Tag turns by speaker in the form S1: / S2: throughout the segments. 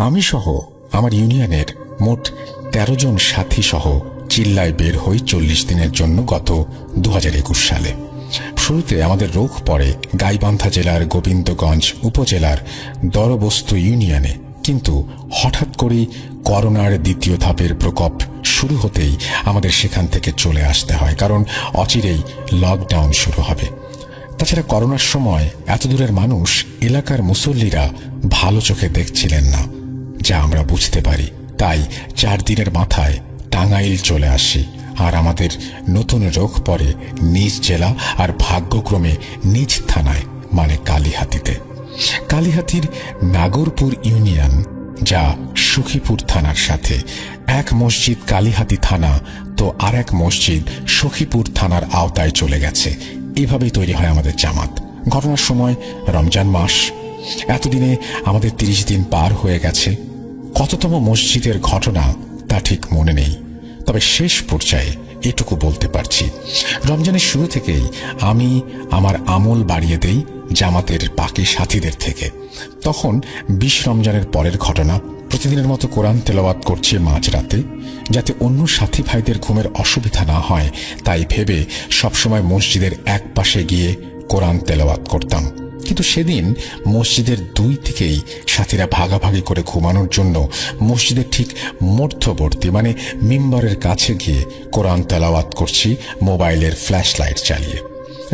S1: আমি সহ আমার ইউনিয়নের মোট ১৩ জন সাথী সহ চিল্লায় বের হই ৪০ দিনের জন্য গত ২০২১ সালে। শুরুতে আমাদের রোখ পড়ে গাইবান্ধা জেলার গোবিন্দগঞ্জ উপজেলার দরবস্তু ইউনিয়নে, কিন্তু হঠাৎ করেই করোনার দ্বিতীয় ধাপের প্রকোপ শুরু হতেই আমাদের সেখান থেকে চলে আসতে হয়, কারণ অচিরেই লকডাউন শুরু হবে। তাছাড়া করোনার সময় এত দূরের মানুষ এলাকার মুসল্লিরা ভালো চোখে দেখছিলেন না, যা আমরা বুঝতে পারি। তাই ৪ দিনের মাথায় টাঙ্গাইল চলে আসি, আর আমাদের নতুন রোগ পড়ে নিজ জেলা আর ভাগ্যক্রমে নিজ থানায়, মানে কালিহাতীতে। কালিহাতীর নাগরপুর ইউনিয়ন, যা সখীপুর থানার সাথে। এক মসজিদ কালিহাতী থানা তো আর এক মসজিদ সখীপুর থানার আওতায় চলে গেছে। এভাবেই তৈরি হয় আমাদের জামাত। ঘটনার সময় রমজান মাস। এতদিনে আমাদের ৩০ দিন পার হয়ে গেছে। কততম মসজিদের ঘটনা তা ঠিক মনে নেই, তবে শেষ পর্যায়ে এটুকু বলতে পারছি, রমজানের শুরু থেকেই আমি আমার আমল বাড়িয়ে দেই জামাতের বাকি সাথীদের থেকে। তখন ২০ রমজানের পরের ঘটনা। প্রতিদিনের মতো কোরআন তেলাওয়াত করছি মাঝরাতে, যাতে অন্য সাথী ভাইদের ঘুমের অসুবিধা না হয় তাই ভেবে সবসময় মসজিদের এক পাশে গিয়ে কোরআন তেলাওয়াত করতাম। কিন্তু সেদিন মসজিদের দুই দিকেই সাথীরা ভাগাভাগি করে ঘুমানোর জন্য মসজিদের ঠিক মধ্যবর্তী, মানে মিম্বরের কাছে গিয়ে কোরআন তেলাওয়াত করছি মোবাইলের ফ্ল্যাশ লাইট চালিয়ে।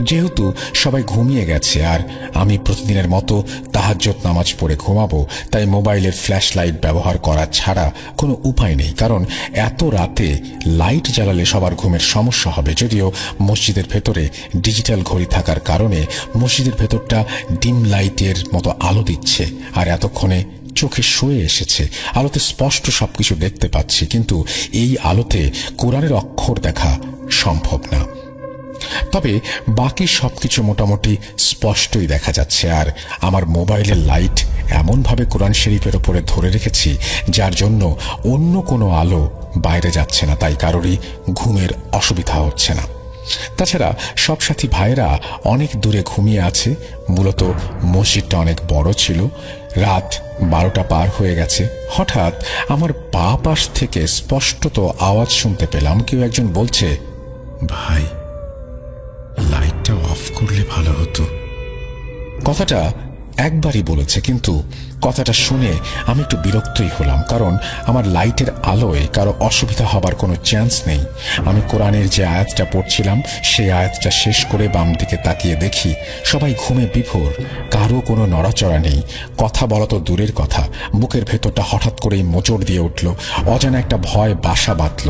S1: যেহেতু সবাই ঘুমিয়ে গেছে আর আমি প্রতিদিনের মতো তাহাজ্জুদ নামাজ পড়ে ঘুমাবো, তাই মোবাইলের ফ্ল্যাশ লাইট ব্যবহার করা ছাড়া কোনো উপায় নেই, কারণ এত রাতে লাইট জ্বালালে সবার ঘুমের সমস্যা হবে। যদিও মসজিদের ভেতরে ডিজিটাল ঘড়ি থাকার কারণে মসজিদের ভেতরটা ডিম লাইটের মতো আলো দিচ্ছে, আর এতক্ষণে চোখে শুয়ে এসেছে, আলোতে স্পষ্ট সবকিছু দেখতে পাচ্ছি, কিন্তু এই আলোতে কোরআনের অক্ষর দেখা সম্ভব না। তবে বাকি সবকিছু মোটামুটি স্পষ্টই দেখা যাচ্ছে, আর আমার মোবাইলের লাইট এমনভাবে কোরআন শরীফের উপরে ধরে রেখেছি যার জন্য অন্য কোনো আলো বাইরে যাচ্ছে না, তাই কারোরই ঘুমের অসুবিধা হচ্ছে না। তাছাড়া সব সাথী ভাইয়েরা অনেক দূরে ঘুমিয়ে আছে। মূলত মসজিদটা অনেক বড় ছিল। রাত 12টা পার হয়ে গেছে। হঠাৎ আমার বাঁ পাশ থেকে স্পষ্টত আওয়াজ শুনতে পেলাম, কেউ একজন বলছে, ভাই লাইটটা অফ করলে ভালো হতো। কথাটা একবারই বলেছে, কিন্তু কথাটা শুনে আমি একটু বিরক্তই হলাম, কারণ আমার লাইটের আলোয় কারো অসুবিধা হবার কোনো চান্স নেই। আমি কোরআনের যে আয়াতটা পড়ছিলাম সেই আয়াতটা শেষ করে বাম দিকে তাকিয়ে দেখি সবাই ঘুমে বিভোর, কারো কোনো নড়াচড়া নেই। কথা বলা তো দূরের কথা, বুকের ভেতরটা হঠাৎ করেই মোচড় দিয়ে উঠল, অজানা একটা ভয় বাসা বাঁধল।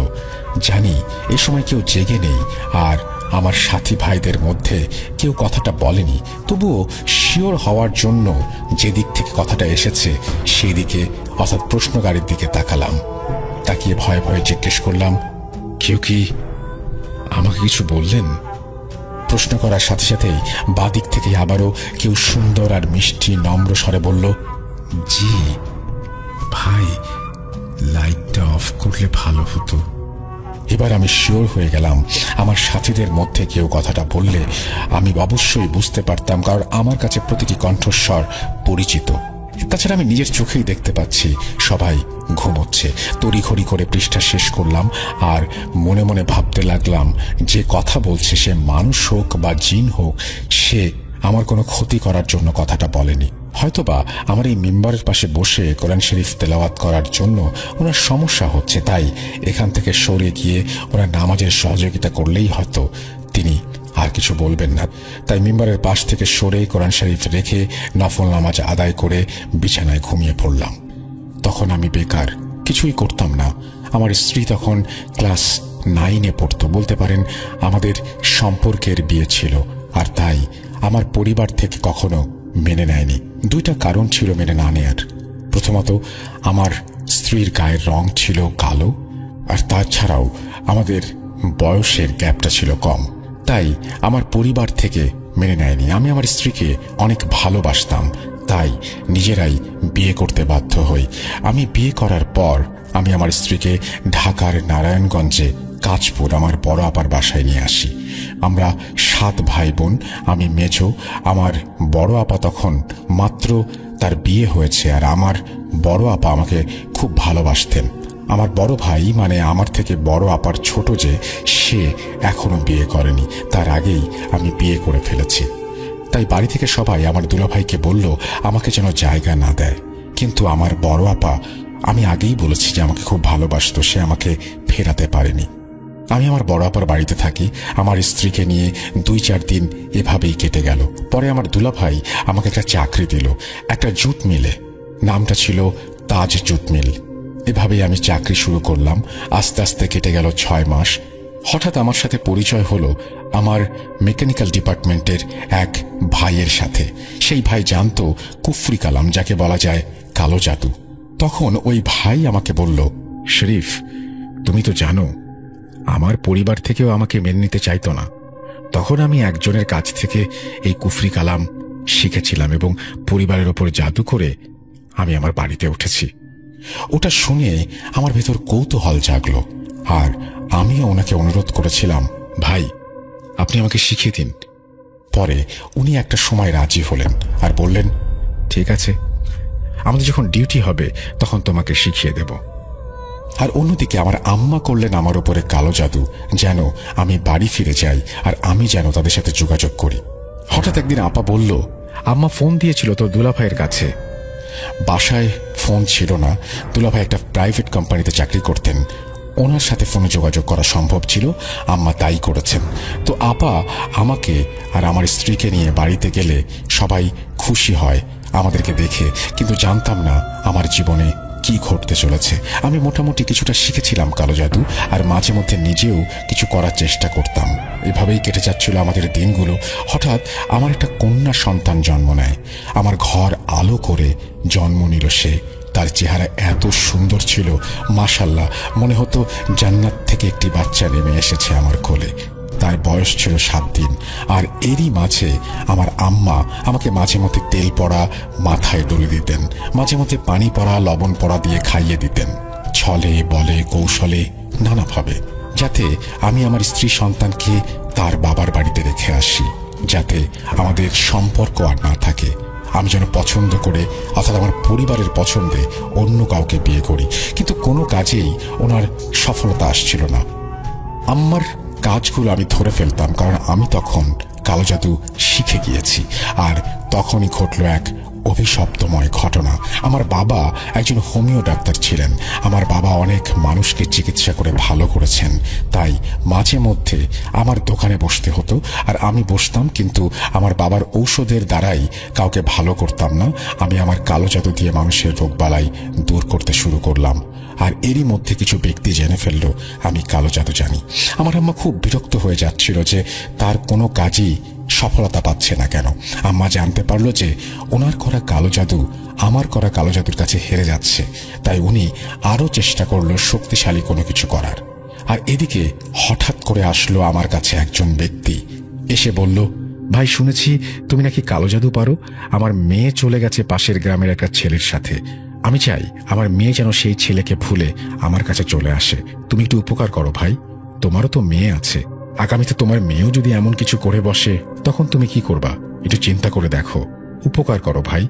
S1: জানি এ সময় কেউ জেগে নেই, আর আমার সাথী ভাইদের মধ্যে কেউ কথাটা বলেনি। তবুও শিওর হওয়ার জন্য যে দিক থেকে কথাটা এসেছে সেই দিকে, অর্থাৎ প্রশ্নকারীর দিকে তাকালাম। তাকিয়ে ভয়ে ভয়ে জিজ্ঞেস করলাম, কেউ কি আমাকে কিছু বললেন? প্রশ্ন করার সাথে সাথেই বাদিক থেকে আবারও কেউ সুন্দর আর মিষ্টি নম্র স্বরে বলল, জি ভাই, লাইটটা অফ করলে ভালো হতো। এবার আমি শিওর হয়ে গেলাম আমার সাথীদের মধ্যে কেউ কথাটা বললে আমি অবশ্যই বুঝতে পারতাম, কারণ আমার কাছে প্রতিটি কণ্ঠস্বর পরিচিত। তাছাড়া আমি নিজের চোখেই দেখতে পাচ্ছি সবাই ঘুমোচ্ছে। তড়িঘড়ি করে পৃষ্ঠা শেষ করলাম আর মনে মনে ভাবতে লাগলাম, যে কথা বলছে সে মানুষ হোক বা জিন হোক, সে আমার কোনো ক্ষতি করার জন্য কথাটা বলেনি। হয়তোবা আমার এই মিম্বরের পাশে বসে কোরআন শরীফ তেলাওয়াত করার জন্য ওনার সমস্যা হচ্ছে, তাই এখান থেকে সরে গিয়ে ওনার নামাজের সহযোগিতা করলেই হয়তো তিনি আর কিছু বলবেন না। তাই মিম্বরের পাশ থেকে সরে কোরআন শরীফ রেখে নফল নামাজ আদায় করে বিছানায় ঘুমিয়ে পড়লাম। তখন আমি বেকার, কিছুই করতাম না। আমার স্ত্রী তখন ক্লাস 9-এ পড়তো। বলতে পারেন আমাদের সম্পর্কের বিয়ে ছিল, আর তাই আমার পরিবার থেকে কখনো মেনে নেয়নি। দুইটা কারণ ছিল মেনে না নেয়ার। প্রথমত, আমার স্ত্রীর গায়ের রং ছিল কালো, আর তাছাড়াও আমাদের বয়সের গ্যাপটা ছিল কম, তাই আমার পরিবার থেকে মেনে নেয়নি। আমি আমার স্ত্রীকে অনেক ভালোবাসতাম, তাই নিজেরাই বিয়ে করতে বাধ্য হই। আমি বিয়ে করার পর আমি আমার স্ত্রীকে ঢাকার নারায়ণগঞ্জে কাঁচপুর আমার বড় আপার বাসায় নিয়ে আসি। আমরা 7 ভাই বোন, আমি মেজো। আমার বড় আপা তখন মাত্র তার বিয়ে হয়েছে আর আমার বড় আপা আমাকে খুব ভালোবাসতেন। আমার বড় ভাই মানে আমার থেকে বড় আপার ছোট যে, সে এখনো বিয়ে করেনি, তার আগেই আমি বিয়ে করে ফেলেছি। তাই বাড়ি থেকে সবাই আমার দুলাভাইকে বলল আমাকে যেন জায়গা না দেয়। কিন্তু আমার বড় আপা, আমি আগেই বলেছি যে আমাকে খুব ভালোবাসতো, সে আমাকে ফেরাতে পারেনি। আমি আমার বড় আপার বাড়িতে থাকি, আমার স্ত্রীকে নিয়ে 2-4 দিন এভাবেই কেটে গেল। পরে আমার দুলাভাই আমাকে একটা চাকরি দিল, একটা জুট মিলে, নামটা ছিল তাজ জুট মিল। এভাবেই আমি চাকরি শুরু করলাম। আস্তে আস্তে কেটে গেল 6 মাস। হঠাৎ আমার সাথে পরিচয় হলো আমার মেকানিক্যাল ডিপার্টমেন্টের এক ভাইয়ের সাথে। সেই ভাই জানতো কুফরি কালাম, যাকে বলা যায় কালো জাদু। তখন ওই ভাই আমাকে বলল, শরীফ, তুমি তো জানো আমার পরিবার থেকেও আমাকে মেনে নিতে চাইতো না। তখন আমি একজনের কাছ থেকে এই কুফরি কালাম শিখেছিলাম এবং পরিবারের ওপর জাদু করে আমি আমার বাড়িতে উঠেছি। ওটা শুনে আমার ভেতর কৌতূহল জাগলো, আর আমিও ওনাকে অনুরোধ করেছিলাম, ভাই আপনি আমাকে শিখিয়ে দিন। পরে উনি একটা সময় রাজি হলেন আর বললেন, ঠিক আছে, আমাদের যখন ডিউটি হবে তখন তোমাকে শিখিয়ে দেব। আর অন্যদিকে আমার আম্মা করলেন আমার উপরে কালো জাদু, যেন আমি বাড়ি ফিরে যাই আর আমি যেন তাদের সাথে যোগাযোগ করি। হঠাৎ একদিন আপা বলল, আম্মা ফোন দিয়েছিল তোর দুলাভাইয়ের কাছে। বাসায় ফোন ছিল না, দুলাভাই একটা প্রাইভেট কোম্পানিতে চাকরি করতেন, ওনার সাথে ফোনে যোগাযোগ করা সম্ভব ছিল, আম্মা তাই করেছেন। তো আপা আমাকে আর আমার স্ত্রীকে নিয়ে বাড়িতে গেলে সবাই খুশি হয় আমাদেরকে দেখে, কিন্তু জানতাম না আমার জীবনে কি ঘটতে চলেছে। আমি মোটামুটি কিছুটা শিখেছিলাম কালো জাদু, আর মাঝে মধ্যে নিজেও কিছু করার চেষ্টা করতাম। এভাবেই কেটে যাচ্ছিল আমাদের দিনগুলো। হঠাৎ আমার একটা কন্যা সন্তান জন্ম নেয়। আমার ঘর আলো করে জন্ম নিল সে। তার চেহারা এত সুন্দর ছিল, মাশাআল্লাহ, মনে হতো জান্নাত থেকে একটি বাচ্চা নেমে এসেছে আমার কোলে। তার বয়স ছিল 7 দিন। আর এরই মাঝে আমার আম্মা আমাকে মাঝে মধ্যে তেল পড়া মাথায় ডলে দিতেন, মাঝে মধ্যে পানি পড়া লবণ পড়া দিয়ে খাইয়ে দিতেন, ছলে বলে কৌশলে নানাভাবে, যাতে আমি আমার স্ত্রী সন্তানকে তার বাবার বাড়িতে রেখে আসি, যাতে আমাদের সম্পর্ক আর না থাকে। আমি যেন পছন্দ করে, অর্থাৎ আমার পরিবারের পছন্দে অন্য কাউকে বিয়ে করি। কিন্তু কোনো কাজেই ওনার সফলতা আসছিল না। আম্মার কাজগুলো আমি ধরে ফেলতাম, কারণ আমি তখন কালো জাদু শিখে গিয়েছি। আর তখনই ঘটল এক অভিশপ্তময় ঘটনা। আমার বাবা একজন হোমিও ডাক্তার ছিলেন। আমার বাবা অনেক মানুষকে চিকিৎসা করে ভালো করেছেন, তাই মাঝে মধ্যে আমার দোকানে বসতে হতো, আর আমি বসতাম, কিন্তু আমার বাবার ঔষধের দ্বারাই কাউকে ভালো করতাম না। আমি আমার কালো জাদু দিয়ে মানুষের রোগবালাই দূর করতে শুরু করলাম। আর এরই মধ্যে কিছু ব্যক্তি জেনে ফেলল আমি কালো জাদু জানি। আমার আম্মা খুব বিরক্ত হয়ে যাচ্ছিল যে তার কোনো কাজই সফলতা পাচ্ছে না কেন। আম্মা জানতে পারলো যে ওনার করা কালো জাদু আমার করা কালো জাদুর কাছে হেরে যাচ্ছে, তাই উনি আরো চেষ্টা করলো শক্তিশালী কোনো কিছু করার। আর এদিকে হঠাৎ করে আসলো আমার কাছে একজন ব্যক্তি, এসে বলল, ভাই শুনেছি তুমি নাকি কালো জাদু পারো। আমার মেয়ে চলে গেছে পাশের গ্রামের একটা ছেলের সাথে, আমি চাই আমার মেয়ে যেন সেই ছেলেকে ভুলে আমার কাছে চলে আসে। তুমি একটু উপকার করো ভাই, তোমারও তো মেয়ে আছে, আগামীতে তোমার মেয়েও যদি এমন কিছু করে বসে তখন তুমি কি করবা? একটু চিন্তা করে দেখো, উপকার করো ভাই।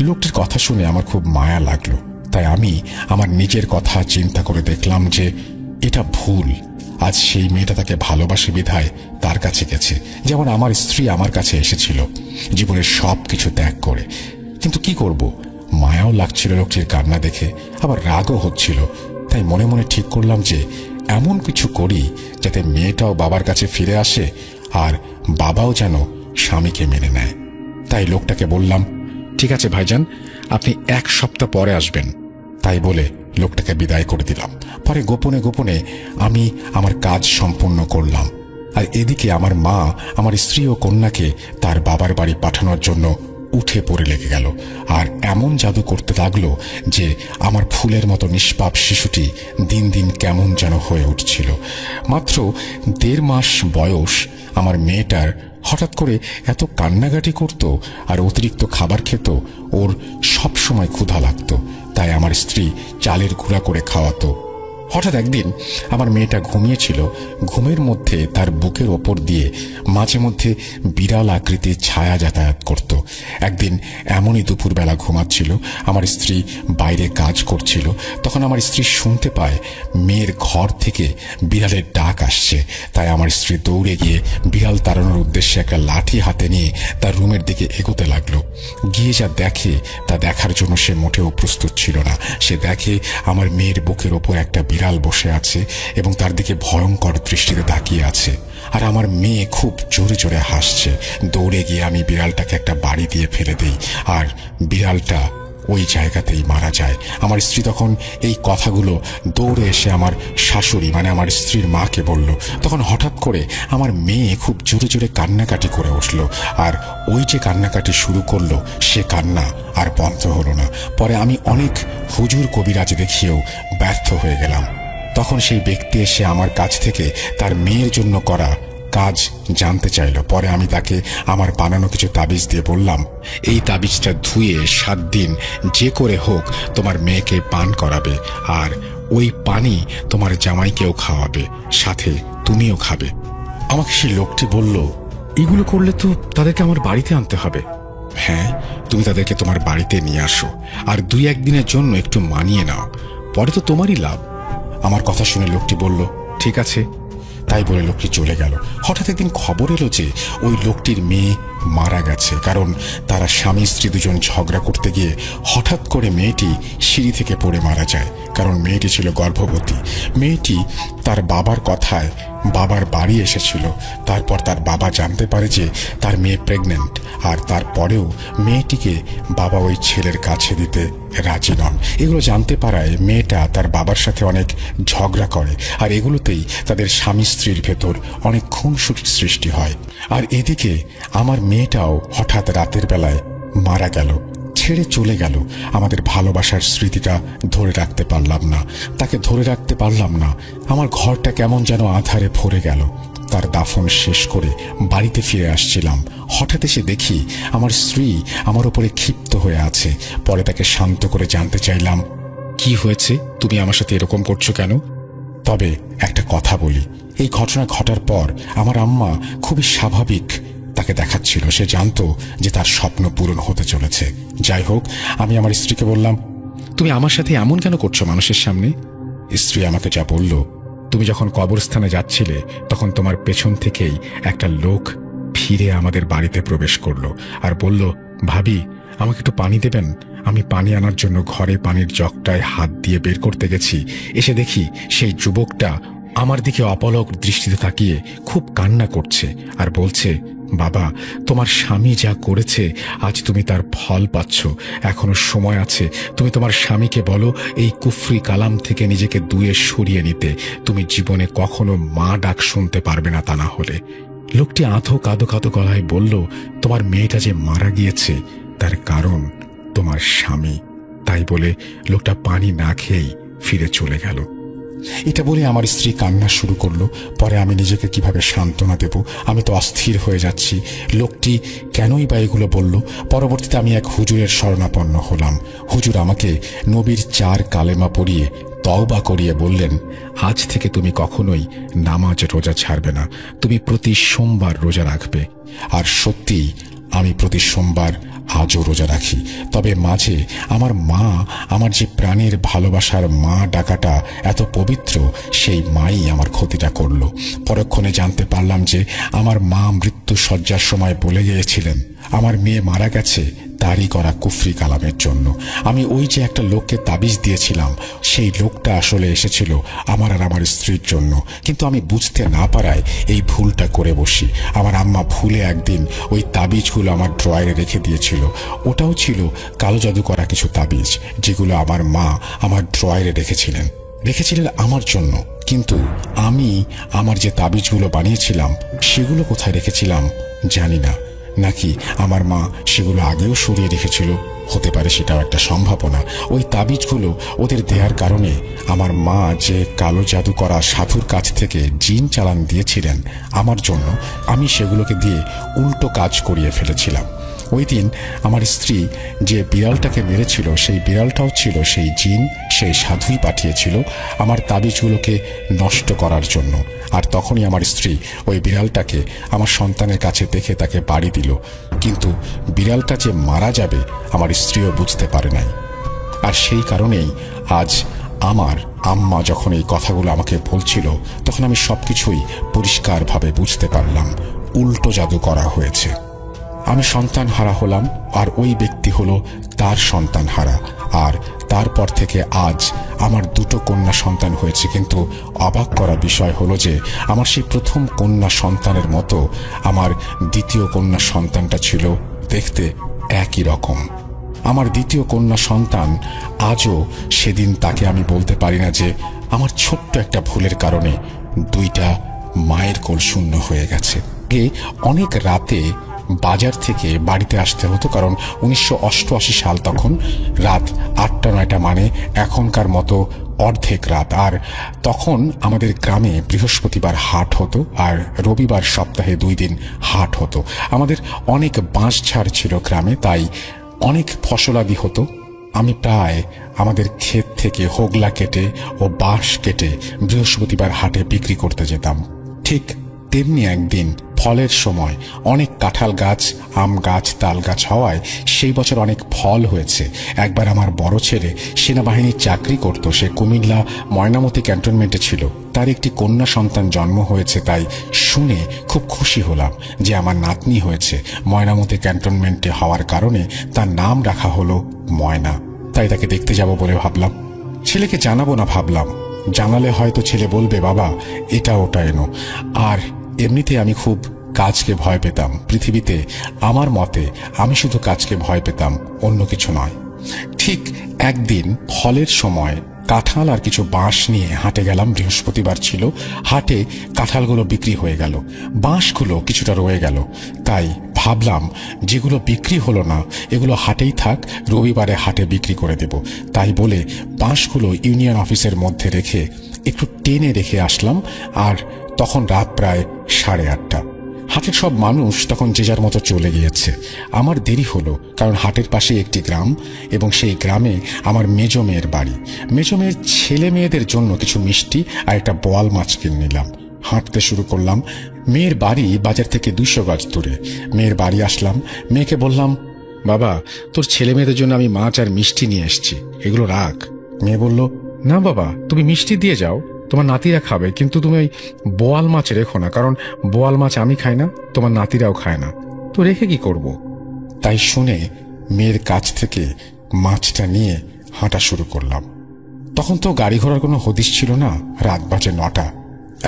S1: লোকটির কথা শুনে আমার খুব মায়া লাগলো, তাই আমি আমার নিজের কথা চিন্তা করে দেখলাম যে এটা ভুল। আজ সেই মেয়েটা তাকে ভালোবাসে বিধায় তার কাছে গেছে, যেমন আমার স্ত্রী আমার কাছে এসেছিল জীবনের সব কিছু ত্যাগ করে। কিন্তু কি করব, মায়াও লাগছিল লোকটির কান্না দেখে, আবার রাগও হচ্ছিল। তাই মনে মনে ঠিক করলাম যে এমন কিছু করি যাতে মেয়েটাও বাবার কাছে ফিরে আসে আর বাবাও যেন স্বামীকে মেনে নেয়। তাই লোকটাকে বললাম, ঠিক আছে ভাইজান, আপনি 1 সপ্তাহ পরে আসবেন। তাই বলে লোকটাকে বিদায় করে দিলাম। পরে গোপনে গোপনে আমি আমার কাজ সম্পূর্ণ করলাম। আর এদিকে আমার মা আমার স্ত্রী ও কন্যাকে তার বাবার বাড়ি পাঠানোর জন্য উঠে পড়ে লেগে গেল, আর এমন জাদু করতে লাগলো যে আমার ফুলের মতো নিষ্পাপ শিশুটি দিন দিন কেমন যেন হয়ে উঠছিল। মাত্র 1.5 মাস বয়স আমার মেয়েটার হঠাৎ করে এত কান্নাকাটি করত আর অতিরিক্ত খাবার খেত, ওর সব সময় ক্ষুধা লাগতো। তাই আমার স্ত্রী চালের গুঁড়া করে খাওয়াতো। হঠাৎ একদিন আমার মেয়েটা ঘুমিয়েছিল, ঘুমের মধ্যে তার বুকের ওপর দিয়ে মাঝে মধ্যে বিড়াল আকৃতির ছায়া যাতায়াত করত। একদিন এমনই দুপুরবেলা ঘুমাচ্ছিল, আমার স্ত্রী বাইরে কাজ করছিল। তখন আমার স্ত্রী শুনতে পায় মেয়ের ঘর থেকে বিড়ালের ডাক আসছে। তাই আমার স্ত্রী দৌড়ে গিয়ে বিড়াল তাড়ানোর উদ্দেশ্যে একটা লাঠি হাতে নিয়ে তার রুমের দিকে এগোতে লাগলো। গিয়ে যা দেখে তা দেখার জন্য সে মোটেও প্রস্তুত ছিল না। সে দেখে আমার মেয়ের বুকের ওপর একটা বিড়াল বসে আছে এবং তার দিকে ভয়ঙ্কর দৃষ্টিতে তাকিয়ে আছে। আর আমার মেয়ে খুব জোরে জোরে হাসছে। দৌড়ে গিয়ে আমি বিড়ালটাকে একটা বাড়ি দিয়ে ফেলে দিই, আর বিড়ালটা ওই জায়গাতেই মারা যায়। আমার স্ত্রী তখন এই কথাগুলো দৌড়ে এসে আমার শাশুড়ি মানে আমার স্ত্রীর মাকে বলল। তখন হঠাৎ করে আমার মেয়ে খুব জোরে জোরে কান্নাকাটি করে উঠল, আর ওই যে কান্নাকাটি শুরু করলো সে কান্না আর বন্ধ হলো না। পরে আমি অনেক হুজুর কবিরাজ দেখিয়েও ব্যর্থ হয়ে গেলাম। তখন সেই ব্যক্তি এসে আমার কাছ থেকে তার মেয়ের জন্য করা কাজ জানতে চাইল। পরে আমি তাকে আমার বানানো কিছু তাবিজ দিয়ে বললাম, এই তাবিজটা ধুয়ে 7 দিন যে করে হোক তোমার মেয়েকে পান করাবে, আর ওই পানি তোমার জামাইকেও খাওয়াবে, সাথে তুমিও খাবে। আমাকে সেই লোকটি বলল, এগুলো করলে তো তাদেরকে আমার বাড়িতে আনতে হবে। হ্যাঁ, তুমি তাদেরকে তোমার বাড়িতে নিয়ে আসো, আর 2-1 দিনের জন্য একটু মানিয়ে নাও, পরে তো তোমারই লাভ। আমার কথা শুনে লোকটি বলল, ঠিক আছে। তাই বলে লোকটি চলে গেল। হঠাৎ একদিন খবর এলো যে ওই লোকটির মেয়ে মারা গেছে, কারণ তারা স্বামী স্ত্রী দুজন ঝগড়া করতে গিয়ে হঠাৎ করে মেয়েটি সিঁড়ি থেকে পড়ে মারা যায়। কারণ মেয়েটি ছিল গর্ভবতী। মেয়েটি তার বাবার কথায় বাবার বাড়ি এসেছিল। তারপর তার বাবা জানতে পারে যে তার মেয়ে প্রেগনেন্ট, আর তারপরেও মেয়েটিকে বাবা ওই ছেলের কাছে দিতে রাজি নন। এগুলো জানতে পারায় মেয়েটা তার বাবার সাথে অনেক ঝগড়া করে, আর এগুলোতেই তাদের স্বামী স্ত্রীর ভেতর অনেক খুনসুটির সৃষ্টি হয়। আর এদিকে আমার মেয়েটাও হঠাৎ রাতের বেলায় মারা গেল, ছেড়ে চলে গেল। আমাদের ভালোবাসার স্মৃতিটা ধরে রাখতে পারলাম না, তাকে ধরে রাখতে পারলাম না। আমার ঘরটা কেমন যেন আঁধারে ভরে গেল। তার দাফন শেষ করে বাড়িতে ফিরে আসছিলাম, হঠাৎ এসে দেখি আমার স্ত্রী আমার উপরে ক্ষিপ্ত হয়ে আছে। পরে তাকে শান্ত করে জানতে চাইলাম, কি হয়েছে, তুমি আমার সাথে এরকম করছো কেন? তবে একটা কথা বলি, এই ঘটনা ঘটার পর আমার আম্মা খুবই স্বাভাবিক তাকে দেখাচ্ছিল। সে জানতো যে তার স্বপ্ন পূরণ হতে চলেছে। যাই হোক, আমি আমার স্ত্রীকে বললাম, তুমি আমার সাথে এমন কেন করছো মানুষের সামনে? স্ত্রী আমাকে যা বলল, তুমি যখন কবরস্থানে যাচ্ছিলে তখন তোমার পেছন থেকেই একটা লোক ফিরে আমাদের বাড়িতে প্রবেশ করলো আর বলল, ভাবি আমাকে একটু পানি দেবেন? আমি পানি আনার জন্য ঘরে পানির জগটায় হাত দিয়ে বের করতে গেছি, এসে দেখি সেই যুবকটা আমার দিকে অপলক দৃষ্টিতে তাকিয়ে খুব কান্না করছে আর বলছে, বাবা তোমার স্বামী যা করেছে আজ তুমি তার ফল পাচ্ছ, এখনো সময় আছে। তুমি তোমার স্বামীকে বলো এই কুফরি কালাম থেকে নিজেকে দূরে সরিয়ে নিতে। তুমি জীবনে কখনো মা ডাক শুনতে পারবে না তা না হলে। লোকটি আঁথো কাঁদো কাঁদো গলায় বলল, তোমার মেয়েটা যে মারা গিয়েছে তার কারণ তোমার স্বামী। তাই বলে লোকটা পানি না খেয়েই ফিরে চলে গেল। এটা বলে আমার স্ত্রী কান্না শুরু করলো। পরে আমি নিজেকে কিভাবে সান্ত্বনা দেব, আমি তো অস্থির হয়ে যাচ্ছি। লোকটি কেনই বা এগুলো বলল? পরবর্তীতে আমি এক হুজুরের শরণাপন্ন হলাম। হুজুর আমাকে নবীর 4 কালেমা পড়িয়ে তওবা করিয়ে বললেন, আজ থেকে তুমি কখনোই নামাজ রোজা ছাড়বে না, তুমি প্রতি সোমবার রোজা রাখবে। আর সত্যি আমি প্রতি সোমবার আজও রোজা রাখি। তবে মাঝে আমার মা, আমার যে প্রাণের ভালোবাসার মা ডাকাটা এত পবিত্র, সেই মাই আমার ক্ষতিটা করলো। পরক্ষণে জানতে পারলাম যে আমার মা মৃত্যু শয্যার সময় বলে গিয়েছিলেন আমার মেয়ে মারা গেছে তারই করা কুফরি কালামের জন্য। আমি ওই যে একটা লোককে তাবিজ দিয়েছিলাম, সেই লোকটা আসলে এসেছিল আমার আর আমার স্ত্রীর জন্য। কিন্তু আমি বুঝতে না পারায় এই ভুলটা করে বসি। আমার আম্মা ভুলে একদিন ওই তাবিজগুলো আমার ড্রয়ারে রেখে দিয়েছিল। ওটাও ছিল কালো জাদু করা কিছু তাবিজ, যেগুলো আমার মা আমার ড্রয়ারে রেখেছিলেন আমার জন্য। কিন্তু আমি আমার যে তাবিজগুলো বানিয়েছিলাম সেগুলো কোথায় রেখেছিলাম জানি না। নাকি আমার মা সেগুলো আগেও সরিয়ে রেখেছিল, হতে পারে সেটাও একটা সম্ভাবনা। ওই তাবিজগুলো ওদের দেওয়ার কারণে আমার মা যে কালো জাদু করা সাধুর কাছ থেকে জিন চালান দিয়েছিলেন আমার জন্য, আমি সেগুলোকে দিয়ে উল্টো কাজ করিয়ে ফেলেছিলাম। ওই দিন আমার স্ত্রী যে বিড়ালটাকে মেরেছিল সেই বিড়ালটাও ছিল সেই জিন, সেই সাধুই পাঠিয়েছিল আমার তাবিজগুলোকে নষ্ট করার জন্য। আর তখনই আমার স্ত্রী ওই বিড়ালটাকে আমার সন্তানের কাছে দেখে তাকে বাড়ি দিল, কিন্তু বিড়ালটা যে মারা যাবে আমার স্ত্রীও বুঝতে পারে নাই। আর সেই কারণেই আজ আমার আম্মা যখন এই কথাগুলো আমাকে বলছিল তখন আমি সবকিছুই পরিষ্কারভাবে বুঝতে পারলাম, উল্টো জাদু করা হয়েছে। আমি সন্তান হারা হলাম, আর ওই ব্যক্তি হলো তার সন্তান হারা। আর তারপর থেকে আজ আমার দুটো কন্যা সন্তান হয়েছে, কিন্তু অবাক করা বিষয় হলো যে আমার সেই প্রথম কন্যা সন্তানের মতো আমার দ্বিতীয় কন্যা সন্তানটা ছিল দেখতে একই রকম। আমার দ্বিতীয় কন্যা সন্তান আজও সেদিন তাকে আমি বলতে পারি না যে আমার ছোট্ট একটা ভুলের কারণে দুইটা মায়ের কোল শূন্য হয়ে গেছে। অনেক রাতে বাজার থেকে বাড়িতে আসতে হতো, কারণ 1988 সাল, তখন রাত 8টা-9টা, মানে এখনকার মতো অর্ধেক রাত। আর তখন আমাদের গ্রামে বৃহস্পতিবার হাট হতো আর রবিবার সপ্তাহে 2 দিন হাট হতো। আমাদের অনেক বাঁশঝাড় ছিল গ্রামে, তাই অনেক ফসলাদি হতো। আমি প্রায় আমাদের ক্ষেত থেকে হোগলা কেটে ও বাঁশ কেটে বৃহস্পতিবার হাটে বিক্রি করতে যেতাম। ঠিক তেমনি একদিন ফলের সময় অনেক কাঁঠাল গাছ, আম গাছ, তাল গাছ হওয়ায় সেই বছর অনেক ফল হয়েছে। একবার আমার বড় ছেলে সেনাবাহিনীর চাকরি করত, সে কুমিল্লা ময়নামতি ক্যান্টনমেন্টে ছিল। তার একটি কন্যা সন্তান জন্ম হয়েছে, তাই শুনে খুব খুশি হলাম যে আমার নাতনি হয়েছে। ময়নামতি ক্যান্টনমেন্টে হওয়ার কারণে তার নাম রাখা হলো ময়না। তাই তাকে দেখতে যাব বলে ভাবলাম। ছেলেকে জানাবো না ভাবলাম, জানালে হয়তো ছেলে বলবে বাবা এটা ওটা এনো। আর এমনিতে আমি খুব কাজকে ভয় পেতাম। পৃথিবীতে আমার মতে আমি শুধু কাজকে ভয় পেতাম, অন্য কিছু নয়। ঠিক একদিন ফলের সময় কাঁঠাল আর কিছু বাঁশ নিয়ে হাটে গেলাম। বৃহস্পতিবার ছিল, হাটে কাঁঠালগুলো বিক্রি হয়ে গেল, বাঁশগুলো কিছুটা রয়ে গেল। তাই ভাবলাম যেগুলো বিক্রি হলো না এগুলো হাটেই থাক, রবিবারে হাটে বিক্রি করে দেব। তাই বলে বাঁশগুলো ইউনিয়ন অফিসের মধ্যে রেখে একটু টেনে রেখে আসলাম। আর তখন রাত প্রায় 8:30। হাটের সব মানুষ তখন যে যার মতো চলে গিয়েছে। আমার দেরি হলো, কারণ হাটের পাশে একটি গ্রাম এবং সেই গ্রামে আমার মেজো মেয়ের বাড়ি। মেজো মেয়ের ছেলে মেয়েদের জন্য কিছু মিষ্টি আর একটা বোয়াল মাছ কিনে নিলাম। হাঁটতে শুরু করলাম। মেয়ের বাড়ি বাজার থেকে 200 গজ দূরে। মেয়ের বাড়ি আসলাম, মেয়েকে বললাম বাবা তোর ছেলে মেয়েদের জন্য আমি মাছ আর মিষ্টি নিয়ে এসেছি, এগুলো রাখ। মেয়ে বলল না বাবা তুমি মিষ্টি দিয়ে যাও, তোমার নাতিরা খাবে, কিন্তু তুমি ওই বোয়াল মাছ রেখো না, কারণ বোয়াল মাছ আমি খাই না, তোমার নাতিরাও খায় না, তো রেখে কি করব। তাই শুনে মেয়ের কাছ থেকে মাছটা নিয়ে হাঁটা শুরু করলাম। তখন তো গাড়ি ঘোড়ার কোনো হদিশ ছিল না, রাত বাজে 9টা,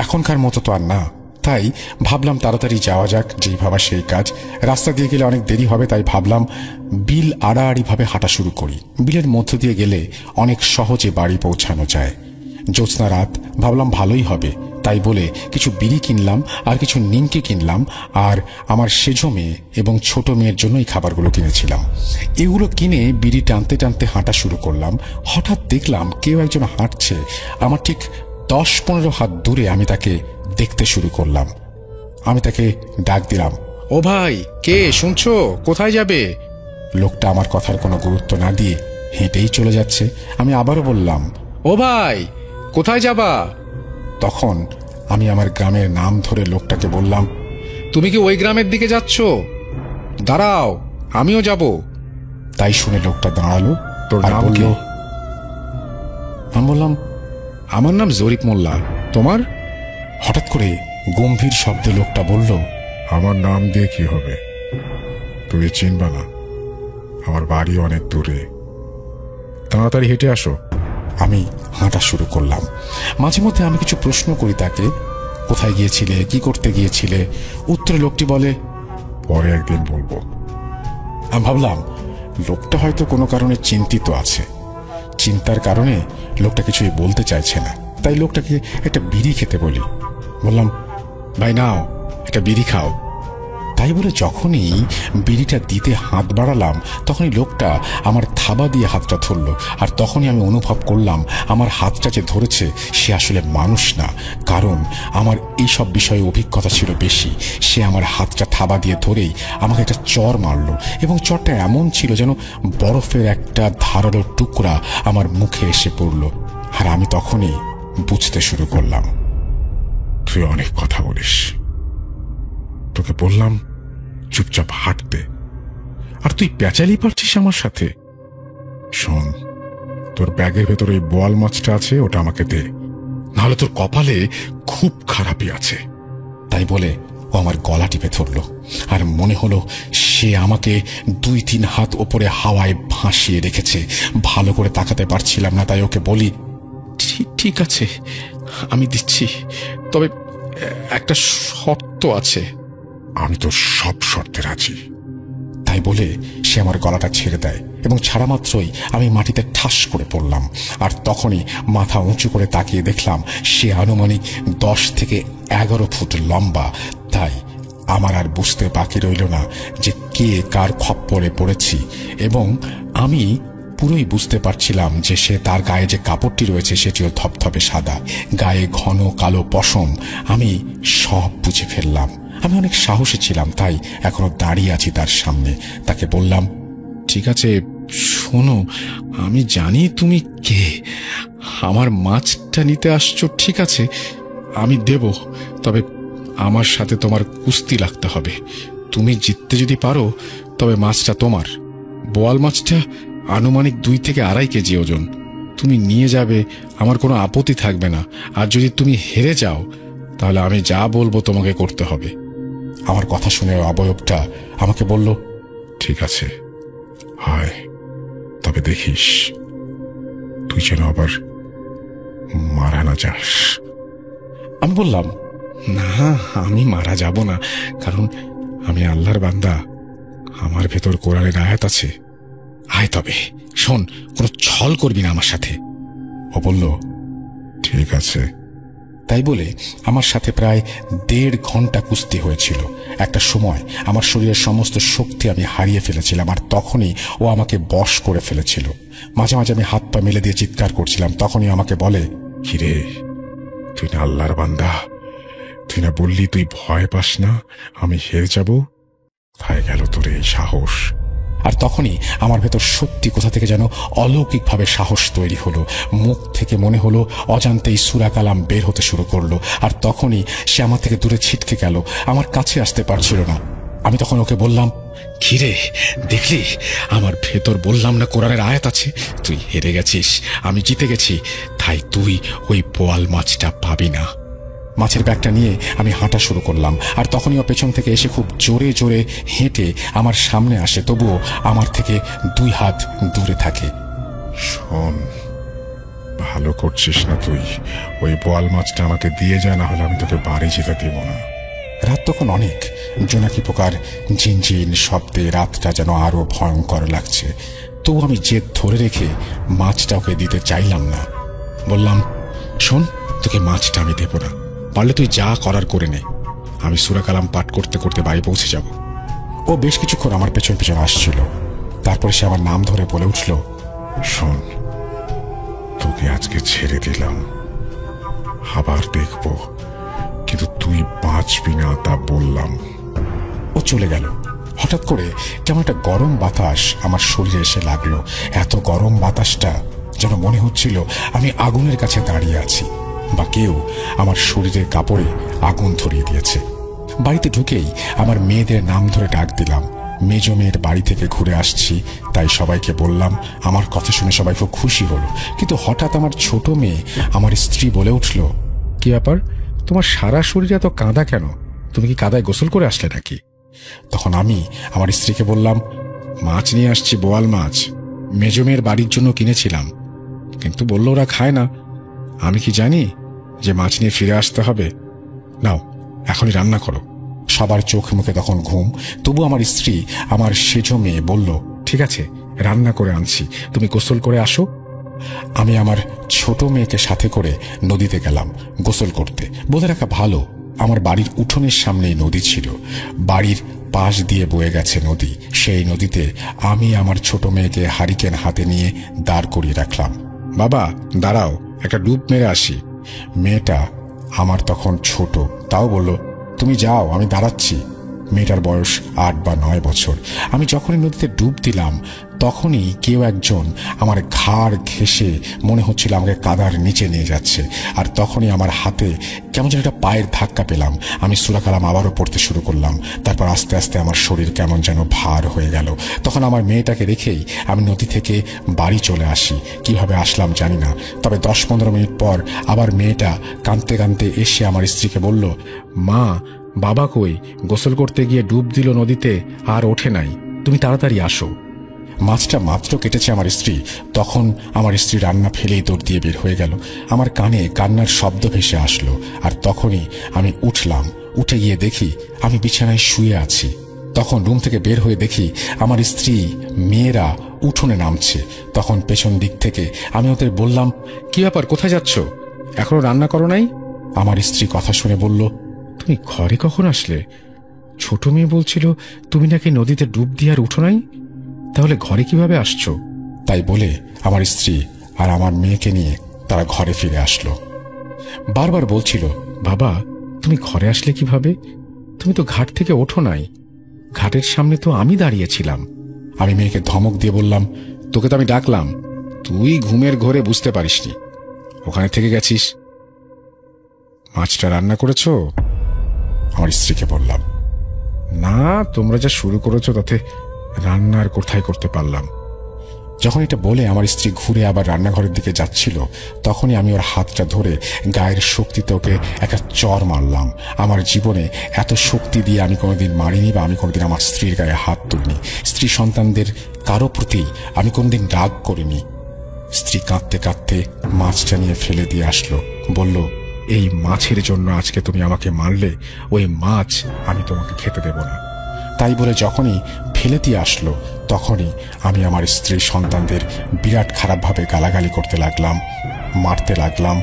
S1: এখনকার মতো তো আর না। তাই ভাবলাম তাড়াতাড়ি যাওয়া যাক, যেই ভাবা সেই কাজ। রাস্তা দিয়ে গেলে অনেক দেরি হবে, তাই ভাবলাম বিল আড়াআড়িভাবে হাঁটা শুরু করি। বিলের মধ্য দিয়ে গেলে অনেক সহজে বাড়ি পৌঁছানো যায়। জ্যোৎস্না রাত, ভাবলাম ভালোই হবে, তাই বলে কিছু বিড়ি কিনলাম আর কিছু নিমকি কিনলাম। আর আমার সেজো মেয়ে এবং ছোট মেয়ের জন্য এই খাবারগুলো কিনেছিলাম। এগুলো কিনে বিড়ি টানতে টানতে হাঁটা শুরু করলাম। হঠাৎ দেখলাম কেউ একজন হাঁটছে আমার ঠিক 10-15 হাত দূরে। আমি তাকে দেখতে শুরু করলাম। আমি তাকে ডাক দিলাম, ও ভাই কে, শুনছো, কোথায় যাবে? লোকটা আমার কথার কোনো গুরুত্ব না দিয়ে হেঁটেই চলে যাচ্ছে। আমি আবারও বললাম, ও ভাই কোথায় যাবা? তখন আমি আমার গ্রামের নাম ধরে লোকটাকে বললাম, তুমি কি ওই গ্রামের দিকে যাচ্ছ? দাঁড়াও আমিও যাব। তাই শুনে লোকটা দাঁড়ালো। তোর নাম কি? আমি বললাম, আমার নাম জরিফ মোল্লা, তোমার? হঠাৎ করে গম্ভীর শব্দে লোকটা বলল,
S2: আমার নাম দিয়ে কি হবে, তুমি চিনবা না, আমার বাড়ি অনেক দূরে, তাড়াতাড়ি হেঁটে আসো।
S1: আমি হাঁটা শুরু করলাম। মাঝে মধ্যে আমি কিছু প্রশ্ন করি তাকে, কোথায় গিয়েছিলে, কি করতে গিয়েছিলে? উত্তরে লোকটি বলে,
S2: পরে একদিন বলবো।
S1: আমি ভাবলাম লোকটা হয়তো কোনো কারণে চিন্তিত আছে, চিন্তার কারণে লোকটা কিছুই বলতে চাইছে না। তাই লোকটাকে একটা বিড়ি খেতে বলি। বললাম, ভাই নাও একটা বিড়ি খাও। তাই তাই বলে যখনই বিড়িটা দিতে হাত বাড়ালাম তখনই লোকটা আমার থাবা দিয়ে হাতটা ধরল। আর তখনই আমি অনুভব করলাম আমার হাতটা যে ধরেছে সে আসলে মানুষ না, কারণ আমার এইসব বিষয়ে অভিজ্ঞতা ছিল বেশি। সে আমার হাতটা থাবা দিয়ে ধরেই আমাকে একটা চড় মারল, এবং চড়টা এমন ছিল যেন বরফের একটা ধারালো টুকরা আমার মুখে এসে পড়ল। আর আমি তখনই বুঝতে শুরু করলাম,
S2: তুই অনেক কথা বলিস। তোকে বললাম চুপচাপ হাঁটতে, আর তুই পেঁচালি পারছিস আমার সাথে। শোন, তোর ব্যাগের ভেতরে ওই বোয়াল মাছটা আছে, ওটা আমাকে দে, নাহলে তোর কপালে খুব খারাপই আছে।
S1: তাই বলে ও আমার গলা টিপে ধরল, আর মনে হলো সে আমাকে 2-3 হাত ওপরে হাওয়ায় ভাসিয়ে রেখেছে। ভালো করে তাকাতে পারছিলাম না, তাই ওকে বলি, ঠিক আছে আমি দিচ্ছি, তবে একটা শর্ত আছে।
S2: আমি তো সব শর্তে রাজি।
S1: তাই বলে সে আমার গলাটা ছেড়ে দেয়, এবং ছাড়া মাত্রই আমি মাটিতে ঠাস করে পড়লাম। আর তখনই মাথা উঁচু করে তাকিয়ে দেখলাম সে আনুমানিক 10 থেকে 11 ফুট লম্বা। তাই আমার আর বুঝতে বাকি রইল না যে কে কার খপ্পরে পড়েছি, এবং আমি পুরোই বুঝতে পারছিলাম যে সে তার গায়ে যে কাপড়টি রয়েছে সেটিও ধপধপে সাদা, গায়ে ঘন কালো পশম। আমি সব বুঝে ফেললাম। আমি অনেক সাহসী ছিলাম, তাই এখনো দাঁড়িয়ে আছি তার সামনে। তাকে বললাম, ঠিক আছে শোনো, আমি জানি তুমি কে, আমার মাছটা নিতে আসছো, ঠিক আছে আমি দেব, তবে আমার সাথে তোমার কুস্তি লাগতে হবে। তুমি জিততে যদি পারো তবে মাছটা তোমার। বোয়াল মাছটা আনুমানিক 2 থেকে 2.5 কেজি ওজন। তুমি নিয়ে যাবে, আমার কোনো আপত্তি থাকবে না। আর যদি তুমি হেরে যাও তাহলে আমি যা বলবো তোমাকে করতে হবে। আমার কথা শুনে অবয়বটা আমাকে বলল,
S2: ঠিক আছে হায়, তবে দেখিস তুই যেন আবার মারা না যাস।
S1: আমি বললাম, না আমি মারা যাব না, কারণ আমি আল্লাহর বান্দা, আমার ভেতর কোরআনের আয়াত আছে। আয় তবে শোন, কোনো ছল করবি না আমার সাথে। ও বলল,
S2: ঠিক আছে।
S1: তাই বলে আমার সাথে প্রায় 1.5 ঘন্টা কুস্তি হয়েছিল। একটা সময় আমার শরীরের সমস্ত শক্তি আমি হারিয়ে ফেলেছিলাম, আর তখনই ও আমাকে বশ করে ফেলেছিল। মাঝে মাঝে আমি হাত পা মেলে দিয়ে চিৎকার করছিলাম। তখনই আমাকে বলে,
S2: কিরে তুই না আল্লাহর বান্দা, তুই না বললি তুই ভয় পাস না আমি হেরে যাব? কোথায় গেল তোর এই সাহস?
S1: আর তখনই আমার ভেতর সত্যি কোথা থেকে যেন অলৌকিকভাবে সাহস তৈরি হলো। মুখ থেকে মনে হলো অজান্তেই সূরা কালাম বের হতে শুরু করলো। আর তখনই সে আমার থেকে দূরে ছিটকে গেল, আমার কাছে আসতে পারছিল না। আমি তখন ওকে বললাম, কিরে দেখলি আমার ভেতর বললাম না কোরআনের আয়াত আছে? তুই হেরে গেছিস, আমি জিতে গেছি, তাই তুই ওই বোয়াল মাছটা পাবি না। মাছের ব্যাগটা নিয়ে আমি হাঁটা শুরু করলাম, আর তখনই ও পেছন থেকে এসে খুব জোরে জোরে হেঁটে আমার সামনে আসে, তবুও আমার থেকে 2 হাত দূরে থাকে।
S2: শোন, ভালো করছিস না তুই, ওই বোয়াল মাছটা আমাকে দিয়ে যা, না হলে আমি তোকে বাড়ি যেতে দেব না।
S1: রাত তখন অনেক, জোনাকি পোকার ঝিনঝিন শব্দে রাতটা যেন আরো ভয়ঙ্কর লাগছে। তবু আমি জেদ ধরে রেখে মাছটা ওকে দিতে চাইলাম না। বললাম, শোন, তোকে মাছটা আমি দেব না, পারলে তুই যা করার করে নে, আমি সূরা কালাম পাঠ করতে করতে বাড়ি পৌঁছে যাব। ও বেশ কিছুক্ষণ আমার পেছন পেছন আসছিল। তারপরে সে আমার নাম ধরে বলে উঠল,
S2: শোন, তোকে আজকে ছেড়ে দিলাম, আবার দেখব, কিন্তু তুই বাঁচবি না তা বললাম।
S1: ও চলে গেল। হঠাৎ করে কেমন একটা গরম বাতাস আমার শরীরে এসে লাগলো। এত গরম বাতাসটা যেন মনে হচ্ছিল আমি আগুনের কাছে দাঁড়িয়ে আছি, বা কেউ আমার শরীরের কাপড়ে আগুন ধরিয়ে দিয়েছে। বাড়িতে ঢুকেই আমার মেয়েদের নাম ধরে ডাক দিলাম। মেজো মেয়ের বাড়ি থেকে ঘুরে আসছি, তাই সবাইকে বললাম। আমার কথা শুনে সবাই খুব খুশি হলো, কিন্তু হঠাৎ আমার ছোট মেয়ে, আমার স্ত্রী, বলে উঠল, কি ব্যাপার, তোমার সারা শরীরে এত কাঁদা কেন? তুমি কি কাদায় গোসল করে আসলে নাকি? তখন আমি আমার স্ত্রীকে বললাম, মাছ নিয়ে আসছি, বোয়াল মাছ, মেজো মেয়ের বাড়ির জন্য কিনেছিলাম, কিন্তু বললো ওরা খায় না। আমি কি জানি যে মাছ নিয়ে ফিরে আসতে হবে? নাও এখনই রান্না করো। সবার চোখ মুখে তখন ঘুম, তবু আমার স্ত্রী, আমার সেজো মেয়ে, বলল, ঠিক আছে রান্না করে আনছি, তুমি গোসল করে আসো। আমি আমার ছোট মেয়েকে সাথে করে নদীতে গেলাম গোসল করতে। বলে রাখা ভালো, আমার বাড়ির উঠোনের সামনেই নদী ছিল। বাড়ির পাশ দিয়ে বয়ে গেছে নদী। সেই নদীতে আমি আমার ছোট মেয়েকে হারিকেন হাতে নিয়ে দাঁড় করিয়ে রাখলাম। বাবা দাঁড়াও, একটা ডুব মেরে আসি। মেয়েটা আমার তখন ছোট, তাও বলল, তুমি যাও, আমি দাঁড়াচ্ছি। মেয়েটার বয়স 8 বা 9 বছর। আমি যখনই নদীতে ডুব দিলাম তখনই কেউ একজন আমার ঘাড় ঘেঁষে মনে হচ্ছিল আমাকে কাদার নিচে নিয়ে যাচ্ছে। আর তখনই আমার হাতে কেমন যেন একটা পায়ের ধাক্কা পেলাম। আমি সূরা কালাম আবারও পড়তে শুরু করলাম। তারপর আস্তে আস্তে আমার শরীর কেমন যেন ভার হয়ে গেল। তখন আমার মেয়েটাকে রেখেই আমি নদী থেকে বাড়ি চলে আসি। কিভাবে আসলাম জানি না, তবে 10-15 মিনিট পর আবার মেয়েটা কাঁদতে কাঁদতে এসে আমার স্ত্রীকে বলল, মা, বাবা কই? গোসল করতে গিয়ে ডুব দিল নদীতে, আর ওঠে নাই, তুমি তাড়াতাড়ি আসো। মাছটা মাত্র কেটেছে আমার স্ত্রী, তখন আমার স্ত্রী রান্না ফেলেই দৌড় দিয়ে বের হয়ে গেল। আমার কানে কান্নার শব্দ ভেসে আসলো, আর তখনই আমি উঠলাম। উঠে গিয়ে দেখি আমি বিছানায় শুয়ে আছি। তখন রুম থেকে বের হয়ে দেখি আমার স্ত্রী, মেয়েরা উঠোনে নামছে। তখন পেছন দিক থেকে আমি ওদের বললাম, কি ব্যাপার, কোথায় যাচ্ছ? এখনো রান্না করো নাই? আমার স্ত্রী কথা শুনে বলল, তুমি ঘরে কখন আসলে? ছোট মেয়ে বলছিল তুমি নাকি নদীতে ডুব দিয়ে আর উঠো নাই, তাহলে ঘরে কিভাবে আসছো? তাই বলে আমার স্ত্রী আর আমার মেয়েকে নিয়ে তারা ঘরে ফিরে আসলো। বারবার বলছিল, বাবা তুমি ঘরে আসলে কিভাবে? তুমি তো ঘাট থেকে ওঠো নাই, ঘাটের সামনে তো আমি দাঁড়িয়েছিলাম। আমি মেয়েকে ধমক দিয়ে বললাম, তোকে তো আমি ডাকলাম, তুই ঘুমের ঘোরে বুঝতে পারিসনি, ওখানে থেকে গেছিস। মাছটা রান্না করেছো? আমার স্ত্রীকে বললাম। না, তোমরা যা শুরু করেছো তাতে রান্নার কোথায় করতে পারলাম। যখন এটা বলে আমার স্ত্রী ঘুরে আবার রান্নাঘরের দিকে যাচ্ছিল তখনই আমি ওর হাতটা ধরে গায়ের শক্তিতে ওকে একটা চর মারলাম। আমার জীবনে এত শক্তি দিয়ে আমি কোনোদিন মারিনি বা আমি কোনোদিন আমার স্ত্রীর গায়ে হাত তুলিনি। স্ত্রী সন্তানদের কারো প্রতি আমি কোনোদিন রাগ করিনি। স্ত্রী কাঁদতে কাঁদতে মাছটা নিয়ে ফেলে দিয়ে আসলো, বলল, এই মাছের জন্য আজকে তুমি আমাকে মারলে, ওই মাছ আমি তোমাকে খেতে দেব না। তাই বলে যখনই ফেলে দিয়ে আসলো তখনই আমি আমার স্ত্রী সন্তানদের বিরাট খারাপভাবে গালাগালি করতে লাগলাম, মারতে লাগলাম।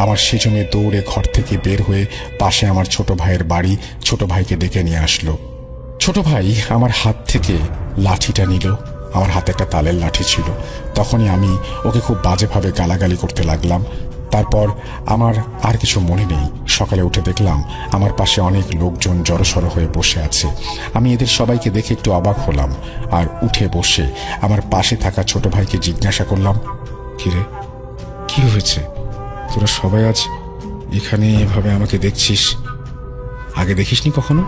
S1: আমার সেজন্য দৌড়ে ঘর থেকে বের হয়ে পাশে আমার ছোট ভাইয়ের বাড়ি, ছোট ভাইকে ডেকে নিয়ে আসলো। ছোট ভাই আমার হাত থেকে লাঠিটা নিল। আমার হাতে একটা তালের লাঠি ছিল। তখনই আমি ওকে খুব বাজেভাবে গালাগালি করতে লাগলাম। তারপর আমার আর কিছু মনে নেই। সকালে উঠে দেখলাম আমার পাশে অনেক লোকজন জড়সড় হয়ে বসে আছে। আমি এদের সবাইকে দেখে একটু অবাক হলাম, আর উঠে বসে আমার পাশে থাকা ছোট ভাইকে জিজ্ঞাসা করলাম, কিরে, কি হয়েছে? তোরা সবাই আজ এখানে এভাবে আমাকে দেখছিস, আগে দেখিসনি কখনো?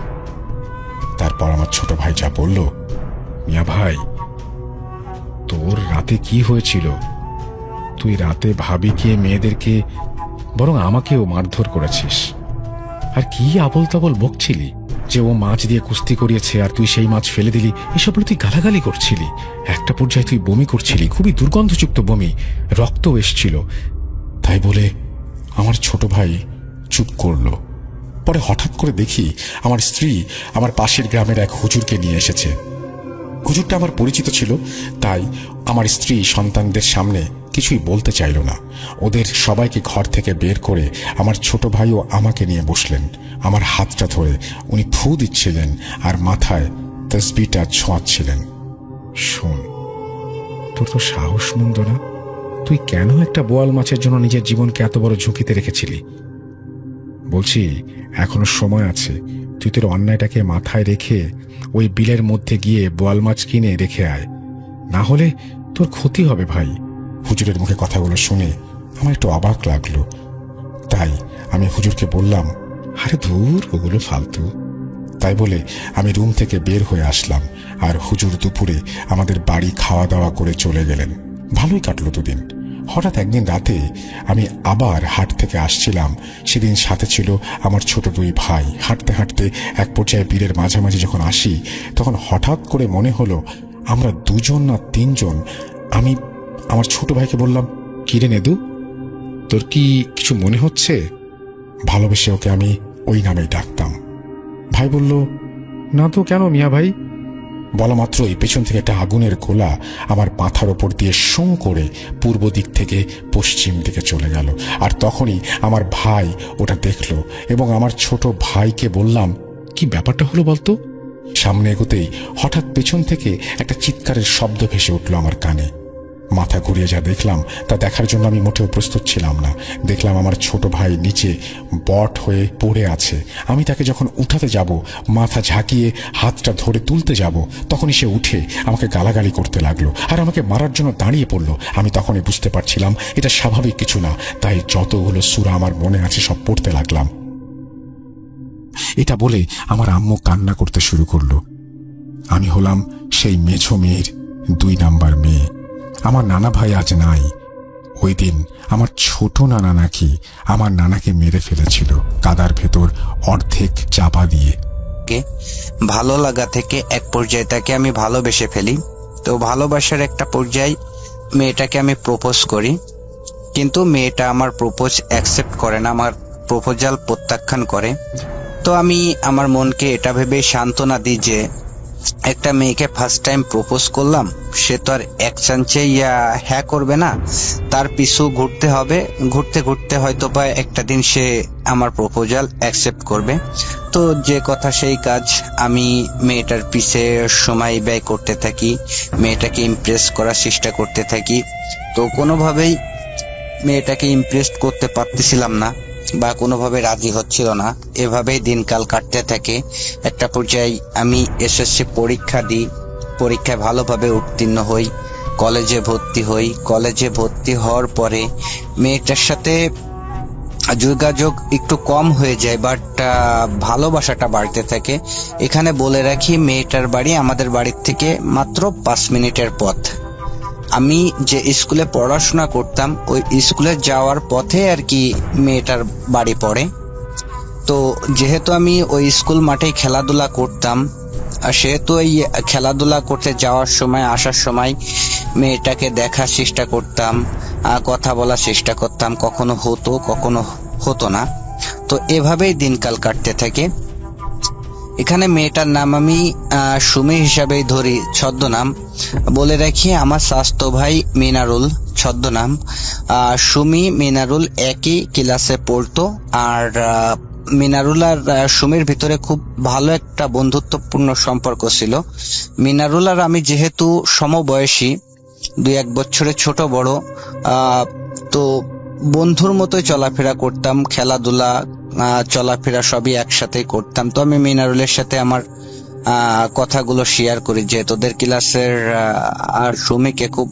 S1: তারপর আমার ছোট ভাই যা বলল, মিয়া ভাই, তোর রাতে কি হয়েছিল? তুই রাতে ভাবিকে, মেয়েদেরকে, বরং আমাকেও মারধর করেছিস। আর কি আবল তাবল বকছিলি যে ও মাছ দিয়ে কুস্তি করিয়েছে আর তুই সেই মাছ ফেলে দিলি, এসব তুই গালাগালি করছিলি। একটা পর্যায়ে তুই বমি করছিলি, খুবই দুর্গন্ধযুক্ত বমি, রক্তও এসছিল। তাই বলে আমার ছোট ভাই চুপ করলো। পরে হঠাৎ করে দেখি আমার স্ত্রী আমার পাশের গ্রামের এক হুজুরকে নিয়ে এসেছে। হুজুরটা আমার পরিচিত ছিল, তাই আমার স্ত্রী সন্তানদের সামনে কিছুই বলতে চাইল না। ওদের সবাইকে ঘর থেকে বের করে আমার ছোট ভাইও আমাকে নিয়ে বসলেন। আমার হাতটা ধরে উনি ফু দিচ্ছিলেন আর মাথায় তসবিটা ছোঁয়াচ্ছিলেন। শোন, তোর তো সাহস মন্দ না, তুই কেন একটা বোয়াল মাছের জন্য নিজের জীবনকে এত বড় ঝুঁকিতে রেখেছিলি? বলছি, এখনো সময় আছে, তুই তোর অন্যায়টাকে মাথায় রেখে ওই বিলের মধ্যে গিয়ে বোয়াল মাছ কিনে রেখে আয়, না হলে তোর ক্ষতি হবে ভাই। হুজুরের মুখে কথাগুলো শুনে আমার একটু অবাক লাগলো। তাই আমি হুজুরকে বললাম, আরে ধুর, ওগুলো ফালতু। তাই বলে আমি রুম থেকে বের হয়ে আসলাম, আর হুজুর দুপুরে আমাদের বাড়ি খাওয়া দাওয়া করে চলে গেলেন। ভালোই কাটলো দুদিন। হঠাৎ একদিন রাতে আমি আবার হাট থেকে আসছিলাম। সেদিন সাথে ছিল আমার ছোট 2 ভাই। হাঁটতে হাঁটতে এক পর্যায়ে বীরের মাঝামাঝি যখন আসি তখন হঠাৎ করে মনে হলো আমরা 2 না 3 জন। আমি আমার ছোট ভাইকে বললাম, কিরে নেদু, তোর কি কিছু মনে হচ্ছে? ভালোবেসে ওকে আমি ওই নামেই ডাকতাম। ভাই বলল, না তো, কেন মিয়া ভাই? বলা মাত্রই পেছন থেকে একটা আগুনের গোলা আমার মাথার ওপর দিয়ে শোঁ করে পূর্ব দিক থেকে পশ্চিম দিকে চলে গেল। আর তখনই আমার ভাই ওটা দেখলো এবং আমার ছোট ভাইকে বললাম, কি ব্যাপারটা হলো বলতো? সামনে এগোতেই হঠাৎ পেছন থেকে একটা চিৎকারের শব্দ ভেসে উঠল আমার কানে। মাথা ঘুরিয়ে যা দেখলাম তা দেখার জন্য আমি মোটেও প্রস্তুত ছিলাম না। দেখলাম আমার ছোট ভাই নিচে বট হয়ে পড়ে আছে। আমি তাকে যখন উঠাতে যাব, মাথা ঝাঁকিয়ে হাতটা ধরে তুলতে যাব, তখনই সে উঠে আমাকে গালাগালি করতে লাগলো আর আমাকে মারার জন্য দাঁড়িয়ে পড়লো। আমি তখনই বুঝতে পারছিলাম এটা স্বাভাবিক কিছু না, তাই যতগুলো সূরা আমার মনে আছে সব পড়তে লাগলাম। এটা বলে আমার আম্মু কান্না করতে শুরু করলো। আমি হলাম সেই মেঝো মেয়ের 2 নাম্বার মেয়ে। আমার নানা ভাই আজ নাই। ওই দিন আমার ছোট নানা নাকি আমার নানাকে মেরে ফেলেছিল কাদার ভেতর অর্ধেক চাপা দিয়ে।
S3: ভালো লাগা থেকে এক পর্যায়ে তাকে আমি ভালোবেসে ফেলি। তো ভালোবাসার একটা পর্যায়ে মেয়েটাকে আমি প্রপোজ করি, কিন্তু মেয়েটা আমার প্রপোজ অ্যাকসেপ্ট করে না, আমার প্রপোজাল প্রত্যাখ্যান করে। তো আমি আমার মনকে এটা ভেবে সান্ত্বনা দিই যে একটা মেয়েকে ফার্স্ট টাইম প্রপোজ করলাম, সে তো আর এক চান্সেই হ্যাঁ করবে না, তার পিছু ঘুরতে হবে। ঘুরতে ঘুরতে হয়তো বা একটা দিন সে আমার প্রপোজাল অ্যাকসেপ্ট করবে। তো যে কথা সেই কাজ, আমি মেয়েটার পিছে সময় ব্যয় করতে থাকি, মেয়েটাকে ইমপ্রেস করার চেষ্টা করতে থাকি। তো কোনোভাবেই মেয়েটাকে ইমপ্রেস করতে পারতেছিলাম না বা কোনোভাবে রাজি হচ্ছিল না। এভাবেই দিনকাল কাটতে থাকে। একটা পর্যায়ে আমি এসএসসি পরীক্ষা দিই, পরীক্ষায় ভালোভাবে উত্তীর্ণ হই, কলেজে ভর্তি হই। কলেজে ভর্তি হওয়ার পরে মেয়েটার সাথে যোগাযোগ একটু কম হয়ে যায়, বাট ভালোবাসাটা বাড়তে থাকে। এখানে বলে রাখি, মেয়েটার বাড়ি আমাদের বাড়ির থেকে মাত্র 5 মিনিটের পথ। আমি যে স্কুলে পড়াশোনা করতাম ওই স্কুলে যাওয়ার পথে আর কি মেয়েটার বাড়ি পড়ে। তো যেহেতু আমি ওই স্কুল মাঠেই খেলাধুলা করতাম, সেহেতু এই খেলাধুলা করতে যাওয়ার সময় আসার সময় মেয়েটাকে দেখার চেষ্টা করতাম, কথা বলার চেষ্টা করতাম। কখনো হতো, কখনো হতো না। তো এভাবেই দিনকাল কাটতে থাকে। এখানে মেয়েটার নাম আমি সুমি হিসাবেই ধরি, ছদ্মনাম। বলে রাখি, আমার স্বাস্থ্য ভাই মিনারুল, ছদ্মনাম। সুমি মিনারুল একই ক্লাসে পড়তো। আর মিনারুল আর সুমির ভিতরে খুব ভালো একটা বন্ধুত্বপূর্ণ সম্পর্ক ছিল। মিনারুল আর আমি যেহেতু সমবয়সী, 2-1 বছরের ছোট বড়, তো বন্ধুর মতোই চলাফেরা করতাম, খেলাধুলা চলাফেরা সবই একসাথে করতাম। তো আমি মিনারুলের সাথে আমার কথাগুলো শেয়ার করি যে তোদের ক্লাসের আর সুমিকে খুব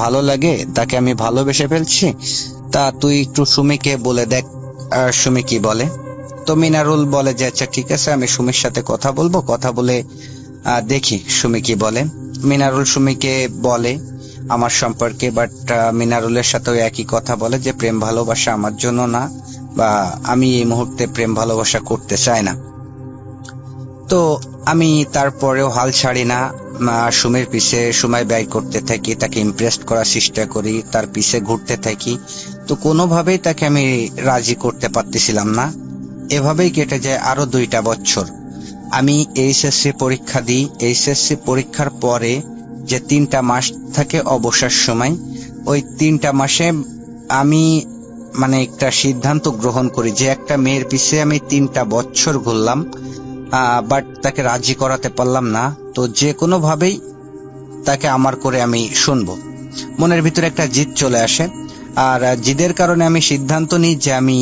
S3: ভালো লাগে, তাকে আমি ভালোবেসে ফেলছি, তা তুই একটু সুমিকে বলে দেখ সুমি কি বলে। তো মিনারুল বলে যে আচ্ছা ঠিক আছে, আমি সুমির সাথে কথা বলবো, কথা বলে দেখি সুমি কি বলে। মিনারুল সুমিকে বলে আমার সম্পর্কে, বাট মিনারুলের সাথেও একই কথা বলে যে প্রেম ভালোবাসা আমার জন্য না, বা আমি এই মুহূর্তে প্রেম ভালোবাসা করতে চাই না। তো আমি তারপরেও হাল ছাড়ি না, সুমির পিছে সময় ব্যয় করতে থাকি, তাকে ইমপ্রেস করার চেষ্টা করি, তার পিছে ঘুরতে থাকি। তো কোনোভাবেই তাকে আমি রাজি করতে পারতেছিলাম না। এভাবেই কেটে যায় আরো 2টা বছর। আমি এইচএসসি পরীক্ষা দিই। এইচএসসি পরীক্ষার পরে যে 3টা মাস থাকে অবসর সময়, ওই 3টা মাসে আমি একটা সিদ্ধান্ত গ্রহণ করি যে একটা মেয়ের পিছে আমি 3টা বছর ঘুরলাম, বাট তাকে রাজি করাতে পারলাম না। তো যে কোনো ভাবেই তাকে আমার করে আমি শুনবো। মনের ভিতরে একটা জিদ চলে আসে, আর জিদের কারণে আমি সিদ্ধান্ত নিই যে আমি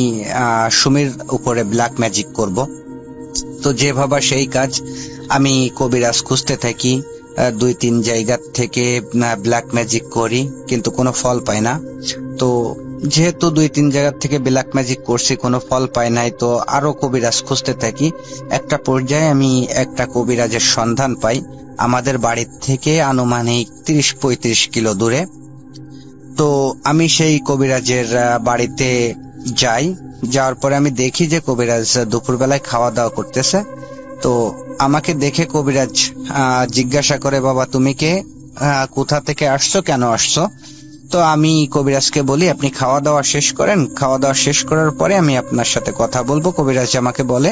S3: সুমির উপরে ব্ল্যাক ম্যাজিক করব। তো যে ভাবা সেই কাজ, আমি কবিরাজ খুঁজতে থাকি, 2-3 জায়গা থেকে ব্ল্যাক ম্যাজিক করি, কিন্তু কোনো ফল পাই না। তো যেহেতু 2-3 জায়গা থেকে ব্ল্যাক ম্যাজিক করছি, কোনো ফল পাই নাই, তো আরো কবিরাজ খুঁজতে থাকি। একটা পর্যায়ে আমি একটা কবিরাজের সন্ধান পাই আমাদের বাড়ির থেকে আনুমানিক 30-35 কিলো দূরে। তো আমি সেই কবিরাজের বাড়িতে যাই। যাওয়ার পরে আমি দেখি যে কবিরাজ দুপুরবেলায় খাওয়া দাওয়া করতেছে। তো আমাকে দেখে কবিরাজ জিজ্ঞাসা করে, বাবা তুমি কে, কোথা থেকে আসছো, কেন আসছো? তো আমি কবিরাজকে বলি আপনি খাওয়া দাওয়া শেষ করেন, খাওয়া দাওয়া শেষ করার পরে আমি আপনার সাথে কথা বলবো। কবিরাজ আমাকে বলে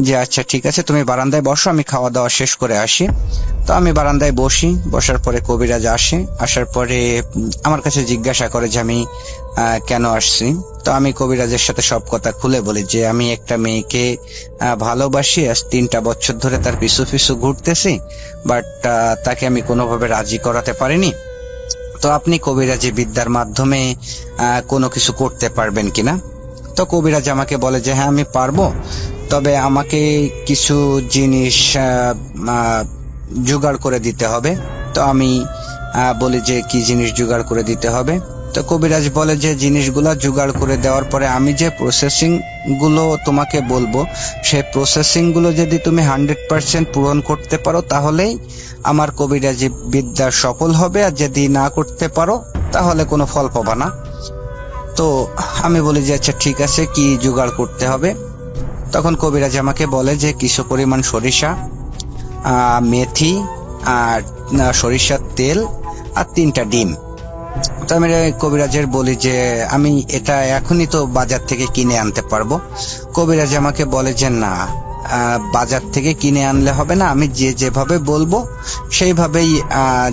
S3: যে আচ্ছা ঠিক আছে, তুমি বারান্দায় বসো, আমি খাওয়া দাওয়া শেষ করে আসি। তো আমি বারান্দায় বসি, বসার পরে কবিরাজ আসে, আসার পরে আমার কাছে জিজ্ঞাসা করে যে আমি কেন আসছি। তো আমি কবিরাজের সাথে সব কথা খুলে বলি যে আমি একটা মেয়েকে ভালোবাসি, আজ 3টা বছর ধরে তার পিছু পিছু ঘুরতেছি, বাট তাকে আমি কোনোভাবে রাজি করাতে পারিনি। তো আপনি কবিরাজি বিদ্যার মাধ্যমে কোনো কিছু করতে পারবেন কিনা? তো কবিরাজ আমাকে বলে যে হ্যাঁ আমি পারবো, তবে আমাকে কিছু জিনিস জোগাড় করে দিতে হবে। তো আমি বলি যে কি জিনিস জোগাড় করে দিতে হবে? তো কবিরাজ বলে যে জিনিসগুলো জোগাড় করে দেওয়ার পরে আমি যে প্রসেসিং গুলো তোমাকে বলবো, সেই প্রসেসিং গুলো যদি তুমি 100% পূরণ করতে পারো তাহলেই আমার কবিরাজি বিদ্যা সফল হবে, আর যদি না করতে পারো তাহলে কোনো ফল পাবা না। তো আমি বলি যে আচ্ছা ঠিক আছে, কি জোগাড় করতে হবে? তখন কবিরাজ আমাকে বলে যে কিছু পরিমাণ সরিষা, মেথি, আর সরিষার তেল, আর 3টা ডিম। তো আমি কবিরাজের বলি যে আমি এটা এখনই তো বাজার থেকে কিনে আনতে পারবো। কবিরাজ আমাকে বলে যে না, বাজার থেকে কিনে আনলে হবে না, আমি যেভাবে বলবো সেইভাবেই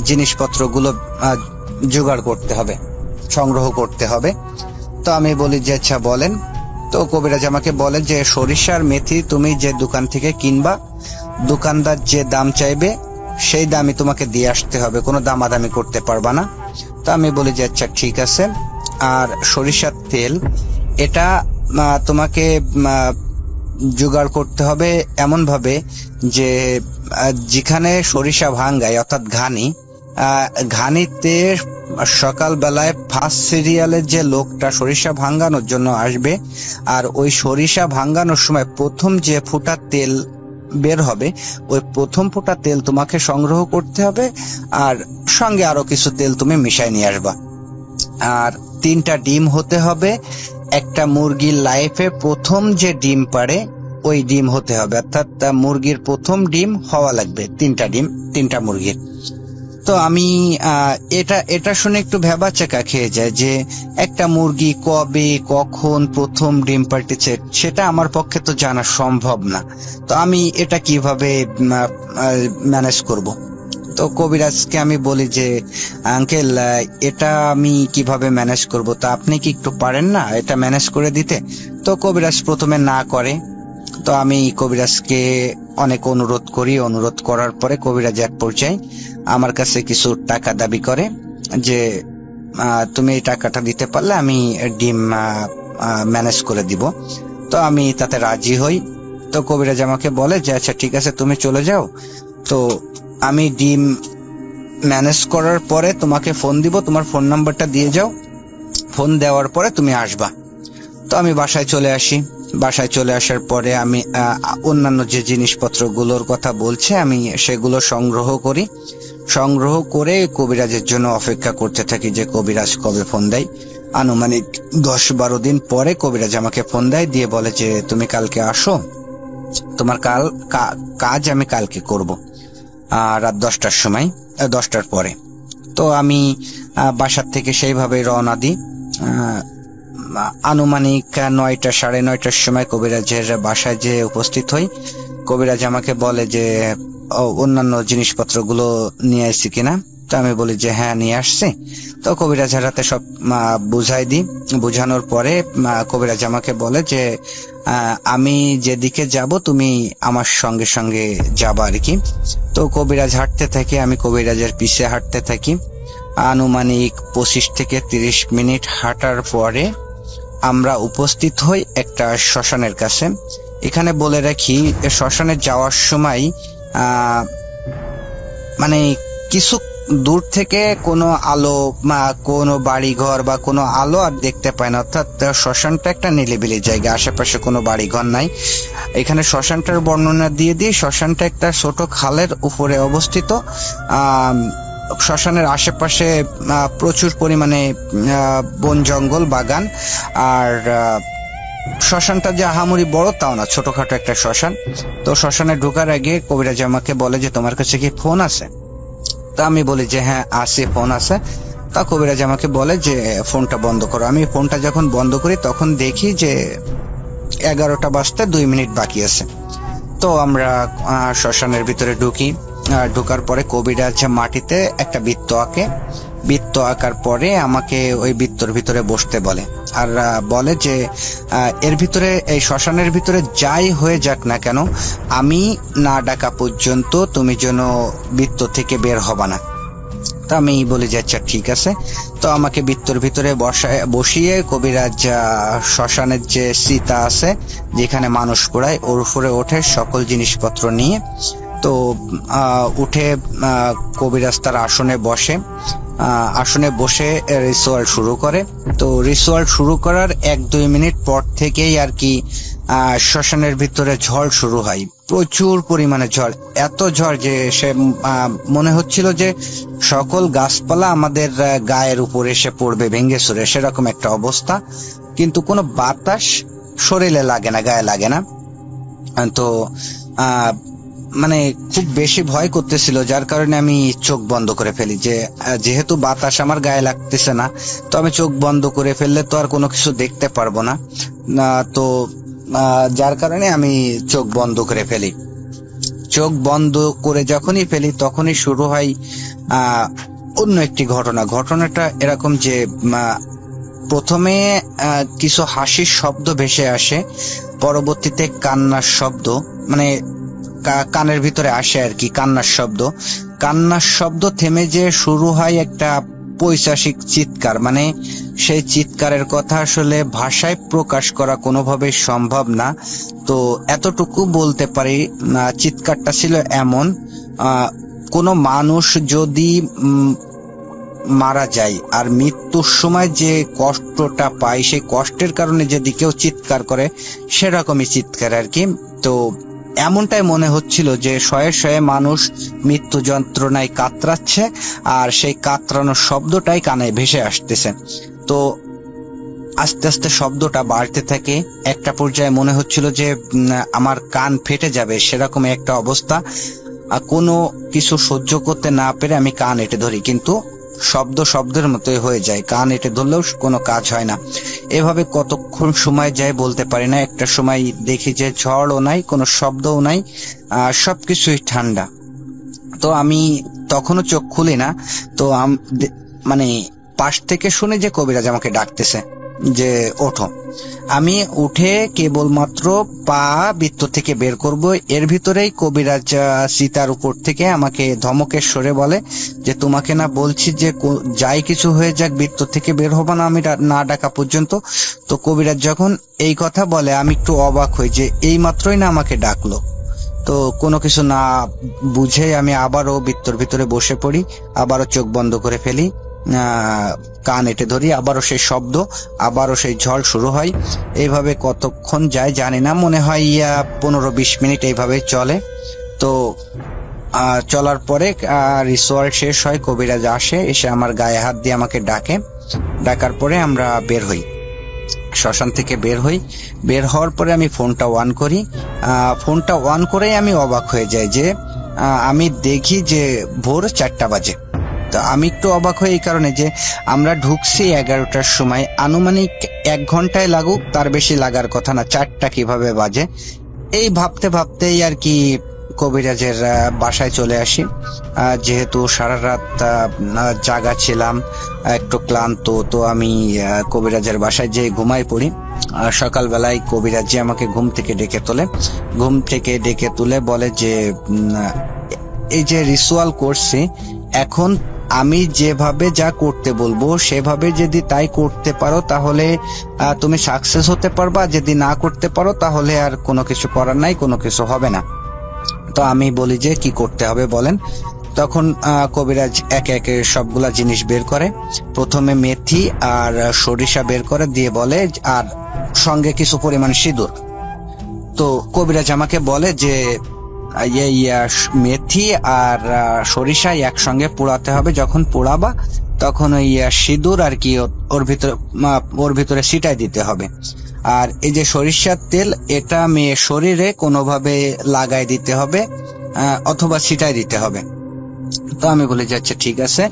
S3: জিনিসপত্রগুলো জোগাড় করতে হবে, সংগ্রহ করতে হবে। তো আমি বলি যে আচ্ছা বলেন। তো কবিরাজ আমাকে বলে যে সরিষার মেথি তুমি যে দোকান থেকে কিনবা, দোকানদার যে দাম চাইবে সেই দামই তোমাকে দিয়ে আসতে হবে, কোনো দামাদামি করতে পারবা না। তো আমি বলি যে আচ্ছা ঠিক আছে। আর সরিষার তেল, এটা তোমাকে জোগাড় করতে হবে এমন ভাবে যে যেখানে সরিষা ভাঙ্গায় অর্থাৎ ঘানিতে সকাল বেলায় ফার্স্ট সিরিয়ালের যে লোকটা সরিষা ভাঙ্গানোর জন্য আসবে, আর ওই সরিষা ভাঙ্গানোর সময় প্রথম যে ফুটা তেল বের হবে, ওই প্রথম ফোঁটা তেল তোমাকে সংগ্রহ করতে হবে, আর সঙ্গে আরো কিছু তেল তুমি মিশাই নিয়ে আসবা। আর 3টা ডিম হতে হবে, একটা মুরগির লাইফে প্রথম যে ডিম পারে ওই ডিম হতে হবে, অর্থাৎ মুরগির প্রথম ডিম হওয়া লাগবে 3টা ডিম, 3টা মুরগির। তো আমি এটা শুনে একটু ভেবাচেকা খেয়ে যায় যে একটা মুরগি কবে কখন প্রথম ডিম পাড়তেছে সেটা আমার পক্ষে তো জানা সম্ভব না। তো আমি এটা কিভাবে ম্যানেজ করব? তো কবিরাজকে আমি বলি যে আঙ্কেল, এটা আমি কিভাবে ম্যানেজ করব? তো আপনি কি একটু পারেন না এটা ম্যানেজ করে দিতে? তো কবিরাজ প্রথমে না করে। তো আমি কবিরাজকে অনেক অনুরোধ করি, অনুরোধ করার পরে কবিরাজ এক পর্যায়ে আমার কাছে কিছু টাকা দাবি করে যে তুমি এই টাকাটা দিতে পারলে আমি ডিম ম্যানেজ করে দিব। তো আমি তাতে রাজি হই। তো কবিরাজ আমাকে বলে যে আচ্ছা ঠিক আছে, তুমি চলে যাও, তো আমি ডিম ম্যানেজ করার পরে তোমাকে ফোন দিব, তোমার ফোন নাম্বারটা দিয়ে যাও, ফোন দেওয়ার পরে তুমি আসবা। তো আমি বাসায় চলে আসি। বাসায় চলে আসার পরে আমি অন্যান্য যে জিনিসপত্রগুলোর কথা বলছে আমি সেগুলো সংগ্রহ করি। সংগ্রহ করে কবিরাজের জন্য অপেক্ষা করতে থাকি যে কবিরাজ কবে ফোন দেয়। আনুমানিক 10-12 দিন পরে কবিরাজ আমাকে ফোন দেয়, দিয়ে বলে যে তুমি কালকে আসো, তোমার কাজ আমি কালকে করব রাত 10টার সময়, 10টার পরে। তো আমি বাসার থেকে সেইভাবে রওনা দিই। আনুমানিক 9টা 9:30টার সময় কবিরাজের বাসায় যে উপস্থিত হই। কবিরাজ আমাকে বলে যে অন্যান্য জিনিসপত্রগুলো নিয়ে আসছি কিনা? তো আমি বলি যে হ্যাঁ নিয়ে আসছি। তো কবিরাজের হাতে সব বুঝাই দিই। বুঝানোর পরে কবিরাজ আমাকে বলে যে আমি যেদিকে যাব তুমি আমার সঙ্গে সঙ্গে যাবা আর কি। তো কবিরাজ হাঁটতে থাকি, আমি কবিরাজের পিছে হাঁটতে থাকি। আনুমানিক 25 থেকে 30 মিনিট হাঁটার পরে আমরা উপস্থিত হই একটা শ্মশানের কাছে। এখানে বলে রাখি, শ্মশানে যাওয়ার সময় মানে কিছু দূর থেকে কোনো আলো, কোনো বাড়িঘর বা কোনো আলো আর দেখতে পায় না, অর্থাৎ শ্মশানটা একটা নিরিবিলি জায়গা, আশেপাশে কোনো বাড়িঘর নাই। এখানে শ্মশানটার বর্ণনা দিয়ে দিই। শ্মশানটা একটা ছোট খালের উপরে অবস্থিত। শ্মশানের আশেপাশে প্রচুর পরিমাণে বন জঙ্গল, বাগান। আর শ্মশানটা যে আহামরি বড় তাও না, ছোটখাটো একটা শ্মশান। তো শ্মশানে ঢোকার আগে কবিরাজ আমাকে বলে যে তোমার কাছে কি ফোন আছে? তা আমি বলি যে হ্যাঁ আছে, ফোন আছে। তা কবিরাজ আমাকে বলে যে ফোনটা বন্ধ করো। আমি ফোনটা যখন বন্ধ করি তখন দেখি যে 11টা বাজতে 2 মিনিট বাকি আছে। তো আমরা শ্মশানের ভিতরে ঢুকি। ঢোকার পরে কবিরাজ মাটিতে একটা বৃত্ত আঁকে। বৃত্ত আঁকার পরে আমাকে ওই বৃত্তর ভিতরে বসতে বলে, আর বলে যে এর ভিতরে, এই শ্মশানের ভিতরে যাই হয়ে যাক না কেন, আমি না ডাকা পর্যন্ত তুমি যেন বৃত্ত থেকে বের হবা না। তা আমি বলি যে আচ্ছা ঠিক আছে। তো আমাকে বৃত্তর ভিতরে বসিয়ে কবিরাজ শ্মশানের যে চিতা আছে যেখানে মানুষ পোড়ায় ওর উপরে ওঠে সকল জিনিসপত্র নিয়ে। তো উঠে কবিরাজ তার আসনে বসে। আসনে বসে রিচুয়াল শুরু করে। তো রিচুয়াল শুরু করার 1-2 মিনিট পর থেকেই আর কি শ্মশানের ভিতরে ঝড় শুরু হয়, প্রচুর পরিমাণে ঝড়। এত ঝড় যে সে মনে হচ্ছিল যে সকল গাছপালা আমাদের গায়ের উপর এসে পড়বে ভেঙে চুরে, সেরকম একটা অবস্থা। কিন্তু কোনো বাতাস শরীরে লাগে না, গায়ে লাগে না। তো মানে খুব বেশি ভয় করতেছিল, যার কারণে আমি চোখ বন্ধ করে ফেলি। যে যেহেতু বাতাস আমার গায়ে লাগতেছে না, তো আমি চোখ বন্ধ করে ফেললে তো আর কোনো কিছু দেখতে পারবো না। তো যার কারণে আমি চোখ বন্ধ করে ফেলি। চোখ বন্ধ করে যখনই ফেলি তখনই শুরু হয় অন্য একটি ঘটনা। ঘটনাটা এরকম যে প্রথমে কিছু হাসির শব্দ ভেসে আসে, পরবর্তীতে কান্নার শব্দ, মানে কানের ভিতরে আসে আর কি কান্নার শব্দ। কান্নার শব্দ থেমে যে শুরু হয় একটা পৈশাচিক চিৎকার, মানে সেই চিৎকারের কথা আসলে ভাষায় প্রকাশ করা কোনোভাবে সম্ভব না। তো এতটুকু বলতে পারি, চিৎকারটা ছিল এমন, কোনো মানুষ যদি মারা যায় আর মৃত্যুর সময় যে কষ্টটা পায়, সেই কষ্টের কারণে যদি কেউ চিৎকার করে সেরকমই চিৎকার আর কি। তো এমনটাই মনে হচ্ছিল যে শয়ে শয়ে মানুষ মৃত্যু যন্ত্রণায় কাতরাচ্ছে, আর সেই কাতরানোর শব্দটাই কানে ভেসে আসতেছে। তো আস্তে আস্তে শব্দটা বাড়তে থাকে। একটা পর্যায়ে মনে হচ্ছিল যে আমার কান ফেটে যাবে, সেরকম একটা অবস্থা। কোনো কিছু সহ্য করতে না পেরে আমি কান এঁটে ধরি, কিন্তু শব্দের মতোই হয়ে যায়। কান এঁটে ধরলেও কোনো কাজ হয় না। এভাবে কতক্ষণ সময় যায় বলতে পারি না। একটা সময় দেখি যে ঝড়ও নাই, কোনো শব্দও নাই, সবকিছুই ঠান্ডা। তো আমি তখনও চোখ খুলি না। তো মানে পাশ থেকে শুনে যে কবিরাজ আমাকে ডাকতেছে যে ওঠো। আমি উঠে কেবলমাত্র পা বৃত্ত থেকে বের করব, এর ভিতরেই কবিরাজ সীতার উপর থেকে আমাকে ধমকের স্বরে বলে যে তোমাকে না বলছি যে যাই কিছু হয়ে যাক বৃত্ত থেকে বের হবো না আমি না ডাকা পর্যন্ত। তো কবিরাজ যখন এই কথা বলে আমি একটু অবাক হই যে এই মাত্রই না আমাকে ডাকলো। তো কোনো কিছু না বুঝে আমি আবারও বৃত্তর ভিতরে বসে পড়ি, আবারও চোখ বন্ধ করে ফেলি, কান এঁটে ধরি, আবারও সেই শব্দ, আবারও সেই ঝড় শুরু হয়। এইভাবে কতক্ষণ যায় জানি না, মনে হয় 15-20 মিনিট এইভাবে চলে। তো চলার পরে রিচুয়াল শেষ হয়, কবিরাজ আসে, এসে আমার গায়ে হাত দিয়ে আমাকে ডাকে। ডাকার পরে আমরা বের হই, শ্মশান থেকে বের হই। বের হওয়ার পরে আমি ফোনটা অন করি। ফোনটা অন করেই আমি অবাক হয়ে যাই যে আমি দেখি যে ভোর 4টা বাজে। তো আমি একটু অবাক হই এই কারণে যে আমরা ঢুকছি 11টার সময়, আনুমানিক 1 ঘন্টায় লাগুক, তার বেশি লাগার কথা না, 4টা কিভাবে বাজে এই ভাবতে ভাবতেই আর কি কবিরাজের বাসায় চলে আসি। যেহেতু সারা রাত জাগা ছিলাম, একটু ক্লান্ত, তো আমি কবিরাজের বাসায় যেয়ে ঘুমাই পড়ি। সকালবেলায় কবিরাজি আমাকে ঘুম থেকে ডেকে তোলে। ঘুম থেকে ডেকে তুলে বলে যে এই যে রিচুয়াল করছি, এখন আমি যেভাবে যা করতে বলবো সেভাবে যদি তাই করতে পারো তাহলে তুমি সাকসেস হতে পারবা, যদি না করতে পারো তাহলে আর কোনো কিছু করার নাই, কোনো কিছু হবে না। তো আমি বলি যে কি করতে হবে বলেন। তখন কবিরাজ একে একে সবগুলা জিনিস বের করে। প্রথমে মেথি আর সরিষা বের করে দিয়ে বলে, আর সঙ্গে কিছু পরিমাণ সিঁদুর। তো কবিরাজ আমাকে বলে যে মেথি আর সরিষা একসঙ্গে পোড়াতে হবে, যখন পোড়াবা তখন ওই সিঁদুর আর কি ওর ভিতরে ছিটাই দিতে হবে। আর এই যে সরিষার তেল, এটা মেয়ে শরীরে কোনোভাবে লাগাই দিতে হবে অথবা ছিটাই দিতে হবে। তো আমি বলি যে আচ্ছা ঠিক আছে।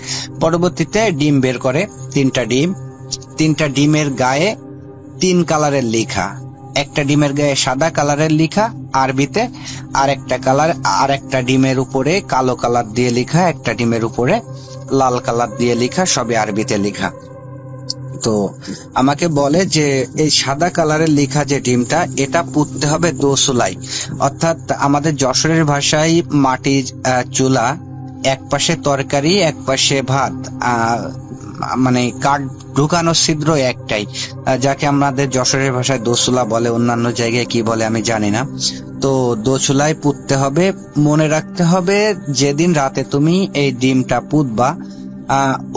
S3: পরবর্তীতে ডিম বের করে, 3টা ডিমের গায়ে 3 কালারের লেখা, একটা ডিমের গায়ে সাদা কালারের লেখা আরবিতে, আর একটা ডিমের উপরে কালো কালার দিয়ে লেখা, একটা ডিমের উপরে লাল কালার দিয়ে লেখা, সবই আরবিতে লেখা। তো আমাকে বলে যে এই সাদা কালারের লেখা যে ডিমটা, এটা পুঁততে হবে দোসুলাই, অর্থাৎ আমাদের যশোরের ভাষায় মাটির চুলা, এক পাশে তরকারি এক পাশে ভাত, মানে কাঠ ঢুকানো ছিদ্র একটাই, যাকে আমাদের যশোরের ভাষায় দোসুলা বলে, অন্যান্য জায়গায় কি বলে আমি জানি না। তো দোসুলাই পুঁততে হবে। মনে রাখতে হবে যেদিন রাতে তুমি এই ডিমটা পুঁতবা,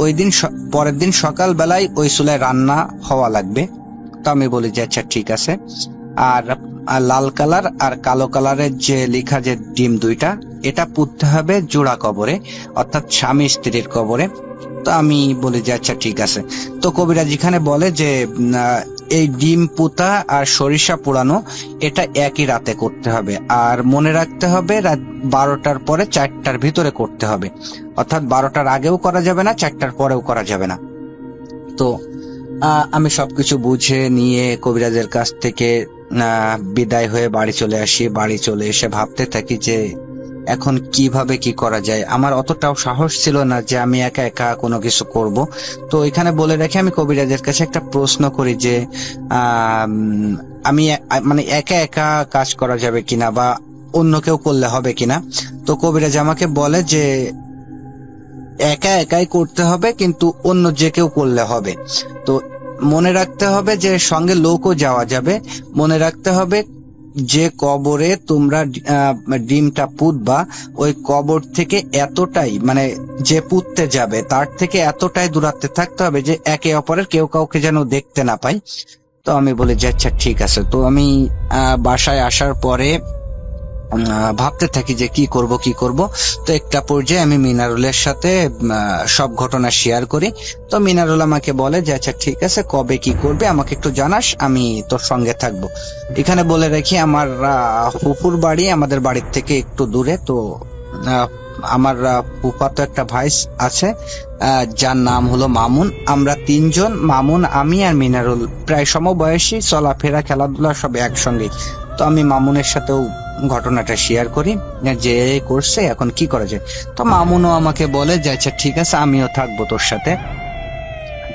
S3: ওই দিন পরের দিন সকাল বেলায় ওই চুলায় রান্না হওয়া লাগবে। তো আমি বলি যে আচ্ছা ঠিক আছে। আর লাল কালার আর কালো কালারের যে লেখা যে ডিম দুইটা, এটা পুঁততে হবে জোড়া কবরে, অর্থাৎ স্বামী স্ত্রীর কবরে। তো আমি বলি যে আচ্ছা ঠিক আছে। তো কবিরাজ এখানে বলে যে এই ডিম পুঁতা আর সরিষা পোড়ানো এটা একই রাতে করতে হবে, আর মনে রাখতে হবে রাত 12টার পরে 4টার ভিতরে করতে হবে, অর্থাৎ 12টার আগেও করা যাবে না, 4টার পরেও করা যাবে না। তো আমি সবকিছু বুঝে নিয়ে কবিরাজের কাছ থেকে বিদায় হয়ে বাড়ি চলে আসি। বাড়ি চলে এসে ভাবতে থাকি যে এখন কিভাবে কি করা যায়। আমার অতটাও সাহস ছিল না যে আমি একা একা কোনো কিছু করব। তো এখানে বলে রাখি, আমি কবিরাজের কাছে একটা প্রশ্ন করি যে আমি মানে একা একা কাজ করা যাবে কিনা বা অন্য কেউ করলে হবে কিনা। তো কবিরাজ আমাকে বলে যে একা একাই করতে হবে, কিন্তু অন্য যে কেউ করলে হবে। তো মনে রাখতে হবে যে সঙ্গে লোকও যাওয়া যাবে। মনে রাখতে হবে যে কবরে তোমরা ডিমটা পুঁতবা, ওই কবর থেকে এতটাই, মানে যে পুঁততে যাবে তার থেকে এতটাই দূরত্বে থাকতে হবে যে একে অপরের কেউ কাউকে যেন দেখতে না পায়। তো আমি বলি যে আচ্ছা ঠিক আছে। তো আমি বাসায় আসার পরে ভাবতে থাকি যে কি করব। তো একটা পর্যায়ে আমি মিনারুলের সাথে সব ঘটনা শেয়ার করি। তো মিনারুল আমাকে বলে যে আচ্ছা ঠিক আছে, কবে কি করবে আমাকে একটু জানাস, আমি তোর সঙ্গে থাকবো। এখানে বলে রাখি আমার ফুপুর বাড়ি আমাদের বাড়ির থেকে একটু দূরে। তো আমার ফুফাতো একটা ভাই আছে যার নাম হলো মামুন। আমরা 3 জন, মামুন, আমি আর মিনারুল, প্রায় সমবয়সী, চলাফেরা খেলাধুলা সব একসঙ্গে। তো আমি মামুনের সাথেও ঘটনাটা শেয়ার করি যে করছে এখন কি করা যায়। তো মামুনও আমাকে বলে যে আচ্ছা ঠিক আছে, আমিও থাকবো তোর সাথে।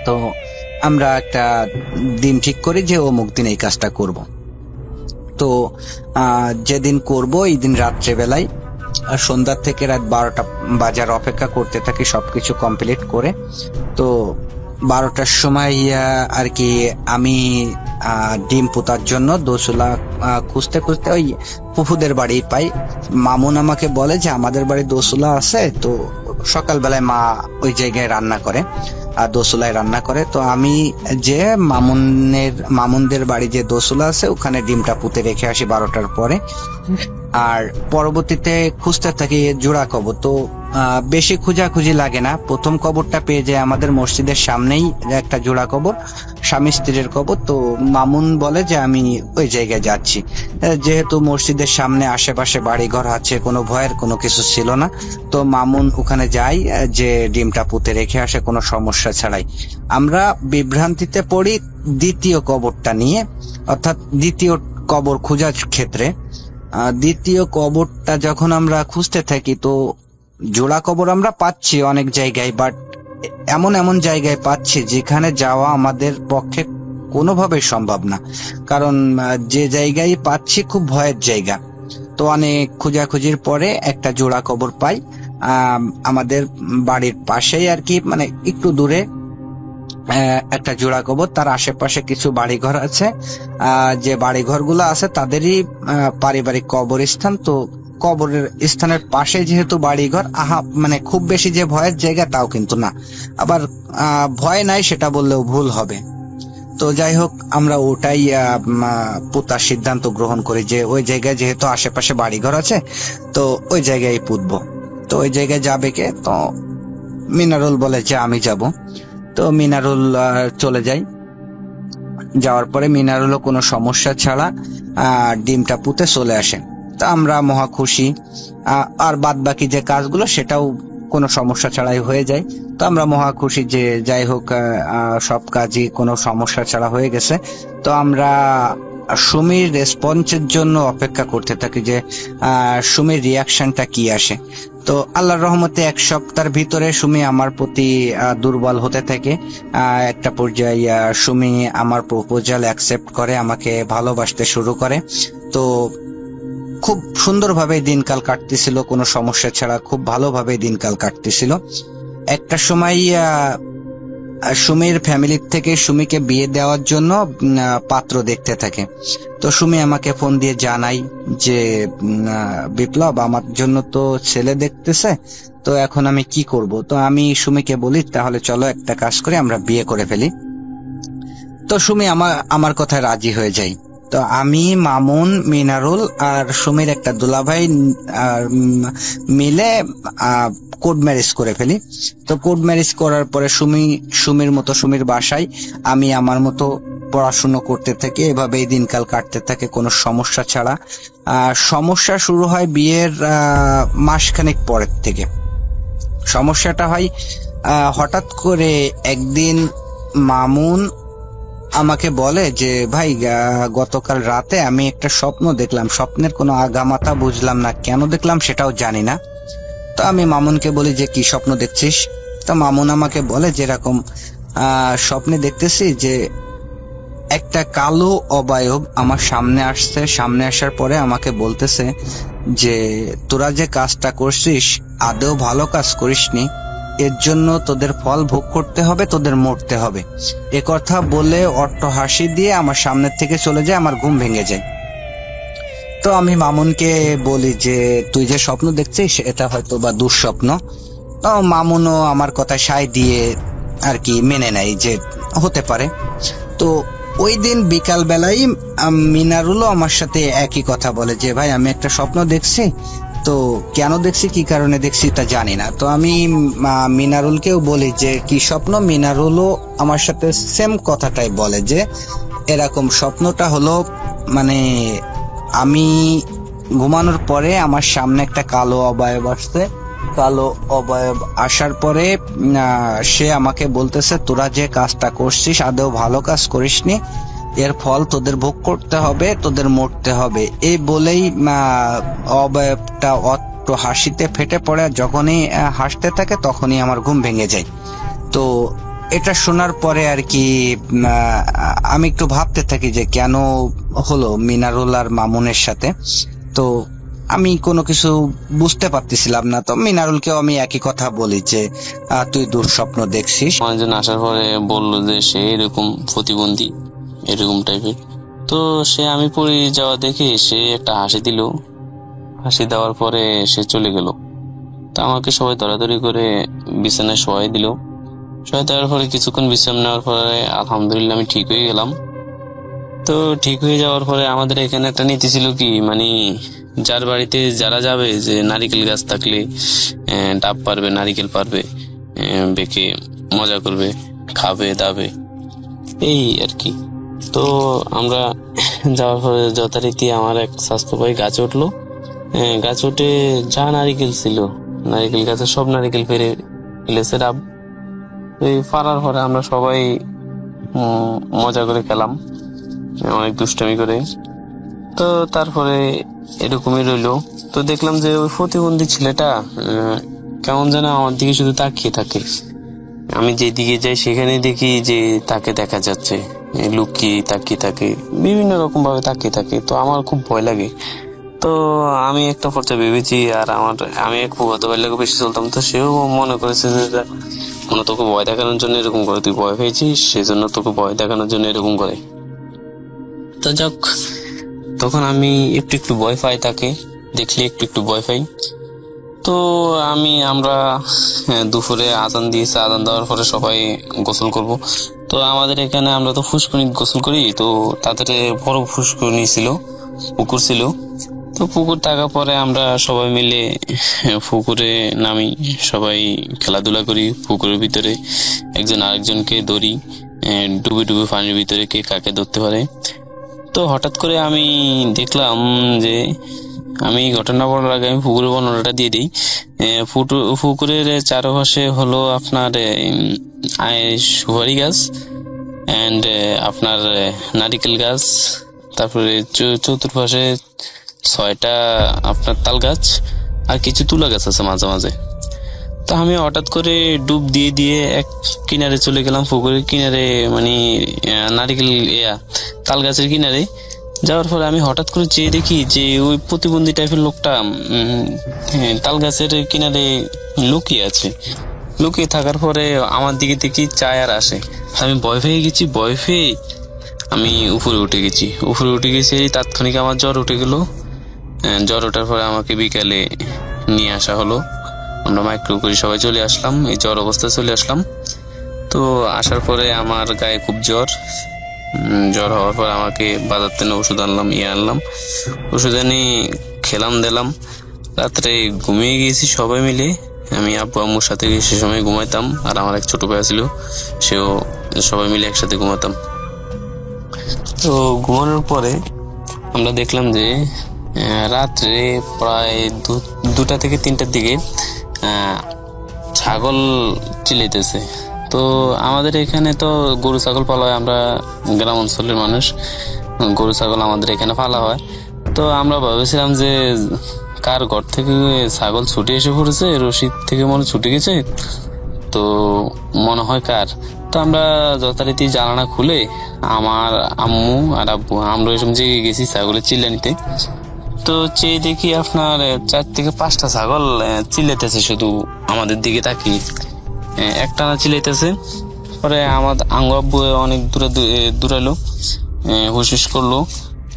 S3: তো আমরা একটা দিন ঠিক করি যে অমুক দিন এই কাজটা করব। তো যেদিন করব এই দিন রাত্রেবেলায় সন্ধ্যা থেকে রাত 12টা বাজার অপেক্ষা করতে থাকি সবকিছু কমপ্লিট করে। তো 12টার সময় আর কি আমি ডিম পোতার জন্য দোসুলা খুঁজতে খুঁজতে ওই ফুফুদের বাড়ি পাই। মামুন আমাকে বলে যে আমাদের বাড়ি দোসুলা আছে, তো সকালবেলায় মা ওই জায়গায় রান্না করে, আর দোসুলায় রান্না করে। তো আমি যে মামুনদের বাড়ি যে দোসুলা আছে ওখানে ডিমটা পুঁতে রেখে আসি 12টার পরে। আর পরবর্তীতে খুঁজতে থাকি জোড়া কবর। তো বেশি খোঁজাখুঁজি লাগে না, প্রথম কবরটা পেয়ে যায় আমাদের মসজিদের সামনেই একটা জোড়া কবর, স্বামী স্ত্রীর কবর। তো মামুন বলে যে আমি ওই জায়গায় যাচ্ছি। যেহেতু মসজিদের সামনে আশেপাশে বাড়িঘর আছে, কোনো ভয়ের কোনো কিছু ছিল না। তো মামুন ওখানে যায় যে ডিমটা পুঁতে রেখে আসে কোনো সমস্যা ছাড়াই। আমরা বিভ্রান্তিতে পড়ি দ্বিতীয় কবরটা নিয়ে, অর্থাৎ দ্বিতীয় কবর খোঁজার ক্ষেত্রে। দ্বিতীয় কবরটা যখন আমরা খুঁজতে থাকি, তো জোড়া কবর আমরা পাচ্ছি অনেক জায়গায়, বাট এমন জায়গায় পাচ্ছি যেখানে যাওয়া আমাদের পক্ষে কোনোভাবেই সম্ভব না, কারণ যে জায়গায় পাচ্ছি খুব ভয়ের জায়গা। তো অনেক খোঁজাখুঁজির পরে একটা জোড়া কবর পাই আমাদের বাড়ির পাশেই আর কি, মানে একটু দূরে একটা জোড়া কবর। তার আশেপাশে কিছু বাড়িঘর আছে, যে বাড়িঘরগুলো আছে তাদেরই পারিবারিক কবরস্থান। তো কবরের স্থানের পাশে যেহেতু বাড়িঘর, মানে খুব বেশি যে ভয়ের জায়গা তাও কিন্তু না, আবার ভয় নাই সেটা বললেও ভুল হবে। তো যাই হোক, আমরা ওটাই পুঁতার সিদ্ধান্ত গ্রহণ করি যে ওই জায়গায় যেহেতু আশেপাশে বাড়িঘর আছে, তো ওই জায়গায় পুঁতবো। তো ওই জায়গায় যাবে কে? তো মিনারুল বলে যে আমি যাব। তো মিনারুল চলে যাই। যাওয়ার পরে মিনারুলও কোনো সমস্যা ছাড়া ডিমটা পুঁতে চলে আসে। তা আমরা মহা খুশি। আর বাদ বাকি যে কাজগুলো সেটাও কোনো সমস্যা ছাড়াই হয়ে যায়। তো আমরা মহা খুশি যে যাই হোক সব কাজই কোনো সমস্যা ছাড়া হয়ে গেছে। তো আমরা সুমির রেসপন্সের জন্য অপেক্ষা করতে থাকি যে সুমির রিয়াকশনটা কি আসে। তো আল্লাহর রহমতে 1 সপ্তাহের ভিতরে সুমি আমার প্রতি দুর্বল হতে থাকে। একটা পর্যায়ে সুমি আমার প্রপোজাল অ্যাকসেপ্ট করে, আমাকে ভালোবাসতে শুরু করে। তো খুব সুন্দরভাবে দিনকাল কাটতেছিল, কোনো সমস্যা ছাড়া খুব ভালোভাবে দিনকাল কাটতেছিল। একটা সময় সুমির ফ্যামিলির থেকে সুমিকে বিয়ে দেওয়ার জন্য পাত্র দেখতে থাকে। তো সুমি আমাকে ফোন দিয়ে জানাই যে বিপ্লব, আমার জন্য তো ছেলে দেখতেছে, তো এখন আমি কি করব। তো আমি সুমিকে বলি তাহলে চলো একটা কাজ করে আমরা বিয়ে করে ফেলি। তো সুমি আমার কথায় রাজি হয়ে যায়। তো আমি, মামুন, মিনারুল আর সুমির একটা দুলাভাই মিলে কোড ম্যারেজ করে ফেলি। তো কোড ম্যারেজ করার পরে সুমির মতো সুমির বাসায়, আমি আমার মতো পড়াশুনো করতে থাকি। এভাবেই দিনকাল কাটতে থাকে কোনো সমস্যা ছাড়া। সমস্যা শুরু হয় বিয়ের মাসখানেক পরের থেকে। সমস্যাটা হয় হঠাৎ করে একদিন মামুন আমাকে বলে যে ভাই, গতকাল রাতে আমি একটা স্বপ্ন দেখলাম। স্বপ্নের কোনো আগামাথা বুঝলাম না, কেন দেখলাম সেটাও জানি না। তো আমি মামুনকে বলি যে কি স্বপ্ন দেখছিস। তো মামুন আমাকে বলে যে এরকম স্বপ্নে দেখতেছি যে একটা কালো অবয়ব আমার সামনে আসছে। সামনে আসার পরে আমাকে বলতেছে যে তোরা যে কাজটা করছিস আদৌ ভালো কাজ করিসনি, এর জন্য তোদের ফল ভোগ করতে হবে, তোদের মরতে হবে। এ কথা বলে অট্ট হাসি দিয়ে আমার সামনের থেকে চলে যায়, আমার ঘুম ভেঙে যায়। তো আমি মামুনকে বলি যে তুই যে স্বপ্ন দেখছিস এটা হয়তো বা দুঃস্বপ্ন। তো মামুনও আমার কথা সায় দিয়ে আর কি মেনে নেয় যে হতে পারে। তো ওই দিন বিকাল বেলায় মিনারুলও আমার সাথে একই কথা বলে যে ভাই, আমি একটা স্বপ্ন দেখছি, তো কেন দেখছি, কি কারণে দেখছি তা জানি না। তো আমি মিনারুলকেও বলি যে কি স্বপ্ন। মিনারুলও আমার সাথে সেম কথাটাই বলে যে এরকম স্বপ্নটা হলো মানে আমি ঘুমানোর পরে আমার সামনে একটা কালো অবয়ব আসছে। কালো অবয়ব আসার পরে সে আমাকে বলতেছে তোরা যে কাজটা করছিস আদৌ ভালো কাজ করিসনি, এর ফল তোদের ভোগ করতে হবে, তোদের মরতে হবে। এই বলেই অবয়বটা অট্ট হাসিতে ফেটে পড়ে। যখনই হাসতে থাকে তখনই আমার ঘুম ভেঙে যায়। তো এটা শোনার পরে আর কি আমি একটু ভাবতে থাকি যে কেন হলো মিনারুল আর মামুনের সাথে। তো আমি কোনো কিছু বুঝতে পারতেছিলাম না। তো মিনারুলকেও আমি একই কথা বলি যে তুই দুঃস্বপ্ন দেখছিস।
S4: অনেকজন আসার পরে বললো যে সে এরকম প্রতিবন্ধী, এরকম টাইপের। তো সে আমি পড়ে যাওয়া দেখে সে একটা হাসি দিল। হাসি দেওয়ার পরে সে চলে গেল। তো আমাকে সবাই দৌড়াদৌড়ি করে বিছানায় শোয়াই দিল। শোয়াই দেওয়ার পরে কিছুক্ষণ বিশ্রাম নেওয়ার পরে আলহামদুলিল্লাহ আমি ঠিক হয়ে গেলাম। তো ঠিক হয়ে যাওয়ার পরে আমাদের এখানে একটা নীতি ছিল কি, মানে যার বাড়িতে যারা যাবে যে নারিকেল গাছ থাকলে ডাব পারবে, নারিকেল পারবে, বেঁকে মজা করবে, খাবে দাবে, এই আর কি। তো আমরা যাওয়ার পরে যথারীতি আমার এক স্বাস্থ্য ভাই গাছে উঠলো। গাছ উঠে যা নারিকেল ছিল, নারিকেল গাছে সব নারিকেল পেরে ফেলেছে ডাব। এই পারার পরে আমরা সবাই মজা করে খেলাম, অনেক দুষ্টামি করে। তো তারপরে এরকমই রইলো। তো দেখলাম যে ওই প্রতিবন্ধী ছেলেটা কেমন যেন আমার দিকে শুধু তাকিয়ে থাকে। আমি যেদিকে যাই সেখানে দেখি যে তাকে দেখা যাচ্ছে, লুকিয়ে তাকিয়ে থাকে, বিভিন্ন রকম ভাবে তাকিয়ে থাকে। তো আমার খুব ভয় লাগে। তো আমি একটা পর্যায়ে ভেবেছি, আর আমি এক ফুফাতো ভাইয়ের লাগে বেশি চলতাম। তো সেও মনে করেছে যে মনে তোকে ভয় দেখানোর জন্য এরকম করে, তুই ভয় পেয়েছিস সেজন্য তোকে ভয় দেখানোর জন্য এরকম করে। তো যাক, তখন আমি একটু একটু ভয় পাই, তাকে দেখলে একটু একটু ভয় পাই। তো আমরা দুপুরে আজান দিয়েছে, আজান দেওয়ার পরে সবাই গোসল করব। তো আমাদের এখানে আমরা তো ফুসকুনি গোসল করি। তো তাদের বড় ফুসকুনি ছিল, পুকুর ছিল। তো পুকুর থাকার পরে আমরা সবাই মিলে পুকুরে নামি, সবাই খেলাধুলা করি পুকুরের ভিতরে, একজন আরেকজনকে ধরি, ডুবে ডুবে পানির ভিতরে কে কাকে ধরতে পারে। তো হঠাৎ করে আমি দেখলাম যে আমি ঘটনা বলার আগে আমি পুকুরের বর্ণনাটা দিয়ে দিই। পুকুরের চারপাশে হলো আপনার সুপারি গাছ অ্যান্ড আপনার নারিকেল গাছ, তারপরে চতুর্পাশে 6টা আপনার তাল গাছ আর কিছু তুলা গাছ আছে মাঝে মাঝে। তো আমি হঠাৎ করে ডুব দিয়ে দিয়ে এক কিনারে চলে গেলাম, পুকুরের কিনারে, মানে নারিকেল তাল গাছের কিনারে যাওয়ার পরে আমি হঠাৎ করে চেয়ে দেখি যে ওই প্রতিবন্ধী টাইপের লোকটা তাল গাছের কিনারে লুকিয়ে আছে। লুকিয়ে থাকার পরে আমার দিকে দেখি চায় আর আসে। আমি ভয় পেয়ে গেছি, ভয় পেয়ে আমি উপরে উঠে গেছি। তাৎক্ষণিক আমার জ্বর উঠে গেল। জ্বর ওঠার পরে আমাকে বিকালে নিয়ে আসা হলো। আমরা মাইক্রো করে সবাই চলে আসলাম, এই জ্বর অবস্থায় চলে আসলাম। তো আসার পরে আমার গায়ে খুব জ্বর হওয়ার পর আমাকে বাজার থেকে ওষুধ আনলাম, ওষুধ এনে খেলাম দিলাম। রাত্রে ঘুমিয়ে গিয়েছি সবাই মিলে। আমি আব্বু আম্মুর সাথে সে সময় ঘুমাইতাম, আর আমার এক ছোট ভাই ছিল, সেও সবাই মিলে একসাথে ঘুমাতাম। তো ঘুমানোর পরে আমরা দেখলাম যে রাত্রে প্রায় 2টা থেকে 3টার দিকে ছাগল চিল্লাইতেছে। তো আমাদের এখানে তো গরু ছাগল পালা হয়, আমরা গ্রাম অঞ্চলের মানুষ, গরু ছাগল আমাদের এখানে পালা হয়। তো আমরা ভাবেছিলাম যে কার ঘর থেকে ছাগল ছুটে এসে পড়েছে, রশিদ থেকে মনে ছুটে গেছে, তো মনে হয় কার। তো আমরা যথারীতি জানালা খুলে আমার আম্মু আর আব্বু আমরা এরকম জেগে গেছি ছাগলের চিল্লানিতে। তো চেয়ে দেখি আপনার 4 থেকে 5টা ছাগল চিল্লাইতেছে শুধু আমাদের দিকে তাকিয়ে, একটানা চিল্লাইতেছে। পরে আমার আব্বু অনেক দূরালো, হুশ করলো,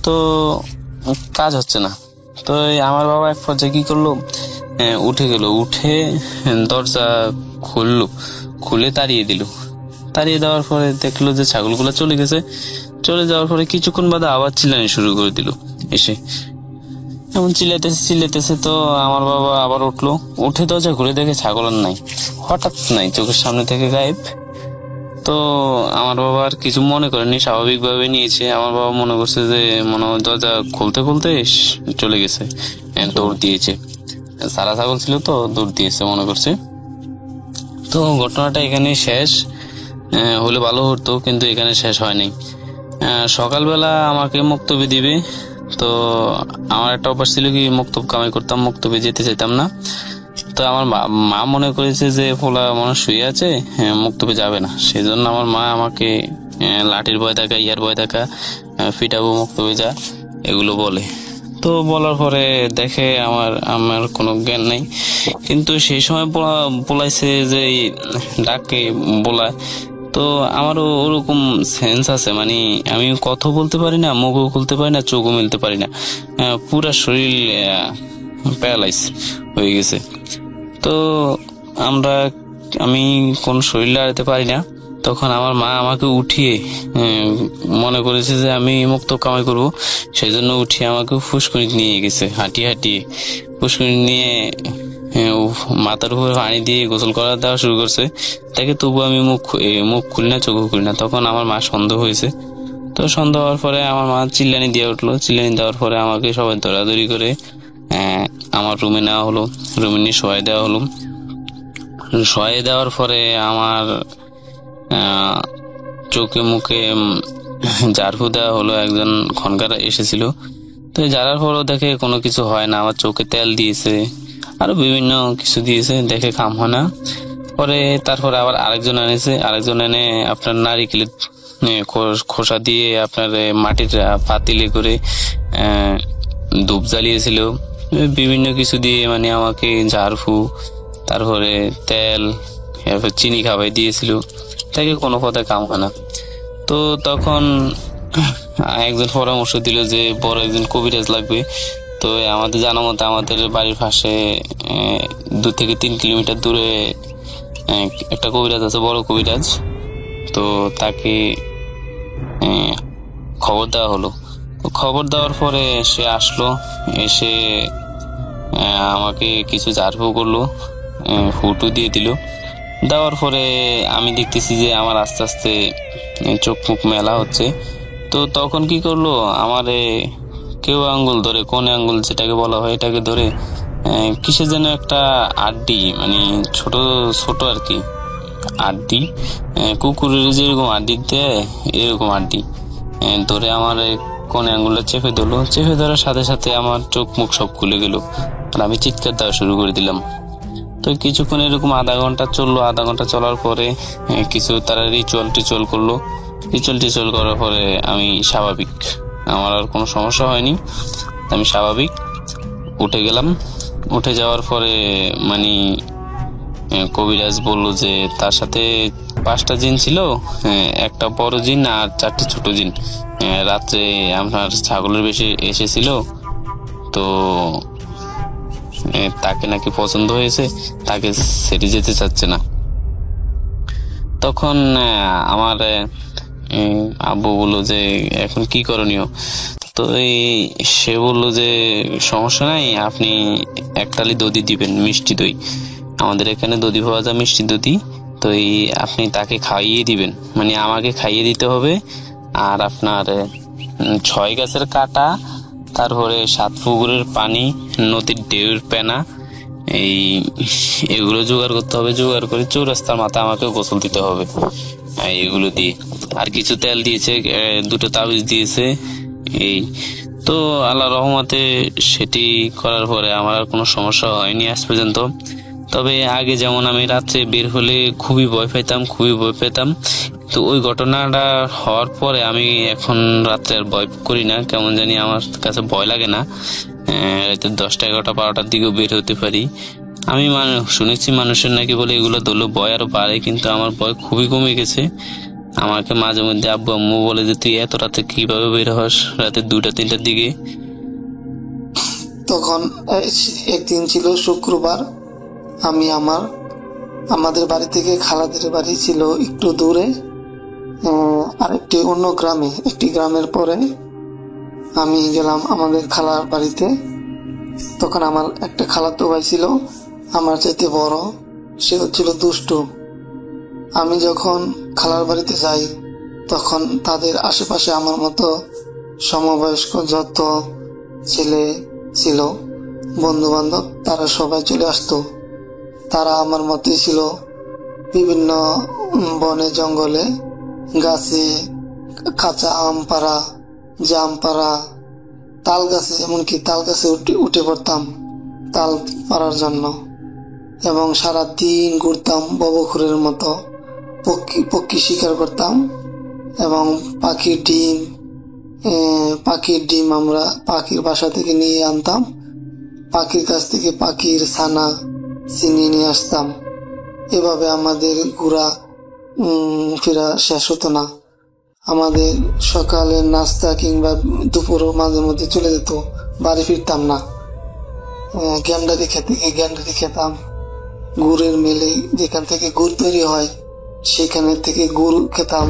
S4: তো কাজ হচ্ছে না। তো আমার বাবা এক পর্যায়ে কি করলো, উঠে দরজা খুলে তাড়িয়ে দেওয়ার পরে দেখলো যে ছাগলগুলো চলে গেছে। চলে যাওয়ার পরে কিছুক্ষণ বাদে আবার চিল্লানি শুরু করে দিল এসে, এমন চিল্লাইতেছে। তো আমার বাবা আবার উঠে দরজা ঘুরে দেখে ছাগল আর নাই, হঠাৎ নাই, চোখের সামনে থেকে গায়েব। তো আমার বাবা আর কিছু মনে করেনি, স্বাভাবিকভাবে নিয়েছে। আমার বাবা মনে করছে যে দরজা খুলতে চলে গেছে, দৌড় দিয়েছে, সারা ছাগল ছিল তো দৌড় দিয়েছে মনে করছে। তো ঘটনাটা এখানে শেষ হলে ভালো হতো, কিন্তু এখানে শেষ হয়নি। সকালবেলা আমাকে মক্তবে দিবে। তো আমার একটা অভ্যাস ছিল কি, মক্তব কামাই করতাম, মক্তবে যেতে চাইতাম না। তো আমার মা মনে করেছে যে পোলা মানুষ শুয়ে আছে, মক্তবে যাবে না, সেই জন্য আমার মা আমাকে লাঠির ভয় থাকা, ইয়ার ভয় থাকা, ফিটাবো মক্তবে যা, এগুলো বলে। তো বলার পরে দেখে আমার কোনো জ্ঞান নেই, কিন্তু সেই সময় বলাইছে যে ডাকে বলায়। তো আমারও ওরকম সেন্স আছে, মানে আমি কথা বলতে পারি না, মুখও খুলতে পারি না, চোখও মেলতে পারি না, পুরা শরীর প্যারালাইজ হয়ে গেছে। তো আমি কোন শরীর লাগাতে পারি না। তখন আমার মা আমাকে উঠিয়ে মনে করেছে যে আমি মুক্ত কামাই করবো, সেই জন্য উঠিয়ে আমাকে ফুসকুনি নিয়ে গেছে, হাঁটিয়ে ফুসকুনি নিয়ে মাথার উপরে পানি দিয়ে গোসল করা দেওয়া শুরু করছে তাকে। তবু আমি মুখ খুলি না, চোখও খুলি না। তখন আমার মা সন্দেহ হয়েছে। তো সন্দেহ হওয়ার পরে আমার মা চিল্লানি দিয়ে উঠলো। চিল্লানি দেওয়ার পরে আমাকে সবাই দৌড়াদৌড়ি করে আমার রুমে নেওয়া হলো, রুমে নিয়ে শোয়াই দেওয়া হলো। শোয়াই দেওয়ার পরে আমার চোখে মুখে ঝাড়ফু দেওয়া হলো, একজন খনকার এসেছিল। তো জারার পরও দেখে কোনো কিছু হয় না, আমার চোখে তেল দিয়েছে, আরো বিভিন্ন কিছু দিয়েছে, দেখে কাম হয় না। পরে তারপরে আবার আরেকজন এনে আপনার নারিকেলের খোসা দিয়ে আপনার মাটির পাতিলে করে ধূপ জ্বালিয়েছিল, বিভিন্ন কিছু দিয়ে, মানে আমাকে ঝাড়ফু, তারপরে তেল, এরপর চিনি খাওয়াই দিয়েছিল, তাকে কোনো পথে কাম হয় না। তো তখন একজন পরামর্শ দিল যে বড় একজন কবিরাজ লাগবে। তো আমাদের জানা মতো আমাদের বাড়ির পাশে 2 থেকে 3 কিলোমিটার দূরে একটা কবিরাজ আছে, বড় কবিরাজ। তো তাকে খবর দেওয়া হলো। খবর দেওয়ার পরে সে আসলো, এসে আমাকে কিছু ঝাড়ফু করলো, ফুটো দিয়ে দিল। দেওয়ার পরে আমি দেখতেছি যে আমার আস্তে আস্তে চোখ মুখ মেলা হচ্ছে। তো তখন কি করলো, আমারে কেউ আঙ্গুল ধরে, কোনে আঙ্গুল যেটাকে বলা হয়, এটাকে ধরে কিসের যেন একটা আড্ডি, মানে ছোট ছোট আর কি আড্ডি, কুকুরের যেরকম আড্ডি দেয় এরকম আড্ডি ধরে আমার কোনে আঙ্গুলটা চেপে ধরলো। চেপে ধরার সাথে সাথে আমার চোখ মুখ সব খুলে গেল, আর আমি চিৎকার দেওয়া শুরু করে দিলাম। তো কিছুক্ষণ এরকম আধা ঘন্টা চললো। আধা ঘন্টা চলার পরে কিছু তারা রিচুয়াল করলো। রিচুয়াল করার পরে আমি স্বাভাবিক, আমার আর কোনো সমস্যা হয়নি, আমি স্বাভাবিক উঠে গেলাম। উঠে যাওয়ার পরে মানে কবিরাজ বলল যে তার সাথে 5টা জিন ছিল, একটা বড় জিন আর 4টে ছোট জিন। রাত্রে আপনার ছাগলের বেশি এসেছিল, তো তাকে নাকি পছন্দ হয়েছে, তাকে ছেড়ে যেতে চাচ্ছে না। তখন আমার আব্বু বললো যে এখন কি করণীয়। তো সে বললো যে সমস্যা নাই, আপনি 1 টালি দধি দিবেন, মিষ্টি দই, আমাদের এখানে দধি পাওয়া যায়, মিষ্টি দধি। তো আপনি তাকে খাইয়ে দিবেন, মানে আমাকে খাইয়ে দিতে হবে। আর আপনার 6 গাছের কাটা, তারপরে 7 পুকুরের পানি, নদীর ঢেউয়ের পেনা, এগুলো জোগাড় করতে হবে। জোগাড় করে 4 রাস্তার মাথা আমাকে গোসল দিতে হবে এগুলো দিয়ে। আর কিছু তেল দিয়েছে, 2টো তাবিজ দিয়েছে। তো আল্লাহ রহমতে সেটি করার পরে আমার আর কোনো সমস্যা হয়নি আজ পর্যন্ত। তবে আগে যেমন আমি রাত্রে বের হলে খুবই ভয় পেতাম, তো ওই ঘটনাটা হওয়ার পরে আমি এখন রাত্রে আর ভয় করি না, কেমন জানি আমার কাছে ভয় লাগে না। রাতে 10টা 11টা 12টার দিকেও বের হতে পারি। আমি শুনেছি মানুষের নাকি বলে এগুলো ধরলে ভয় আরো বাড়ে, কিন্তু আমার ভয় খুবই কমে গেছে। আমাকে মাঝে মধ্যে আব্বু আম্মু বলে যে তুই এত রাতে কিভাবে বের হস, রাতে 2টা 3টার দিকে।
S5: তখন একদিন ছিল শুক্রবার, আমি আমাদের বাড়ি থেকে খালাদের বাড়ি ছিল একটু দূরে, আর একটি অন্য গ্রামে। একটি গ্রামের পরে আমি গেলাম আমাদের খালার বাড়িতে। তখন আমার একটা খালাতো ভাই ছিল, আমার চাইতে বড়, সে হচ্ছিল দুষ্টু। আমি যখন খালার বাড়িতে যাই তখন তাদের আশেপাশে আমার মতো সমবয়স্ক যত ছেলে ছিল, বন্ধু বান্ধব, তারা সবাই চলে আসতো। তারা আমার মতোই ছিল, বিভিন্ন বনে জঙ্গলে গাছে কাঁচা আম পাড়া, জাম পাড়া, তাল গাছে, এমনকি তাল গাছে উঠে পড়তাম তাল পাড়ার জন্য, এবং সারা দিন ঘুরতাম ববখুরের মতো, পক্ষী শিকার করতাম, এবং পাখির ডিম আমরা পাখির বাসা থেকে নিয়ে আনতাম, পাখির কাছ থেকে পাখির ছানা চিনিয়ে নিয়ে আসতাম। এভাবে আমাদের ঘোরা ফেরা শেষ হতো না। আমাদের সকালের নাস্তা কিংবা দুপুরও মাঝে মধ্যে চলে যেত, বাড়ি ফিরতাম না। গ্যান্ডারি খেতাম, গুড়ের মেলে যেখান থেকে গুড় তৈরি হয় সেখানে থেকে গুড় খেতাম,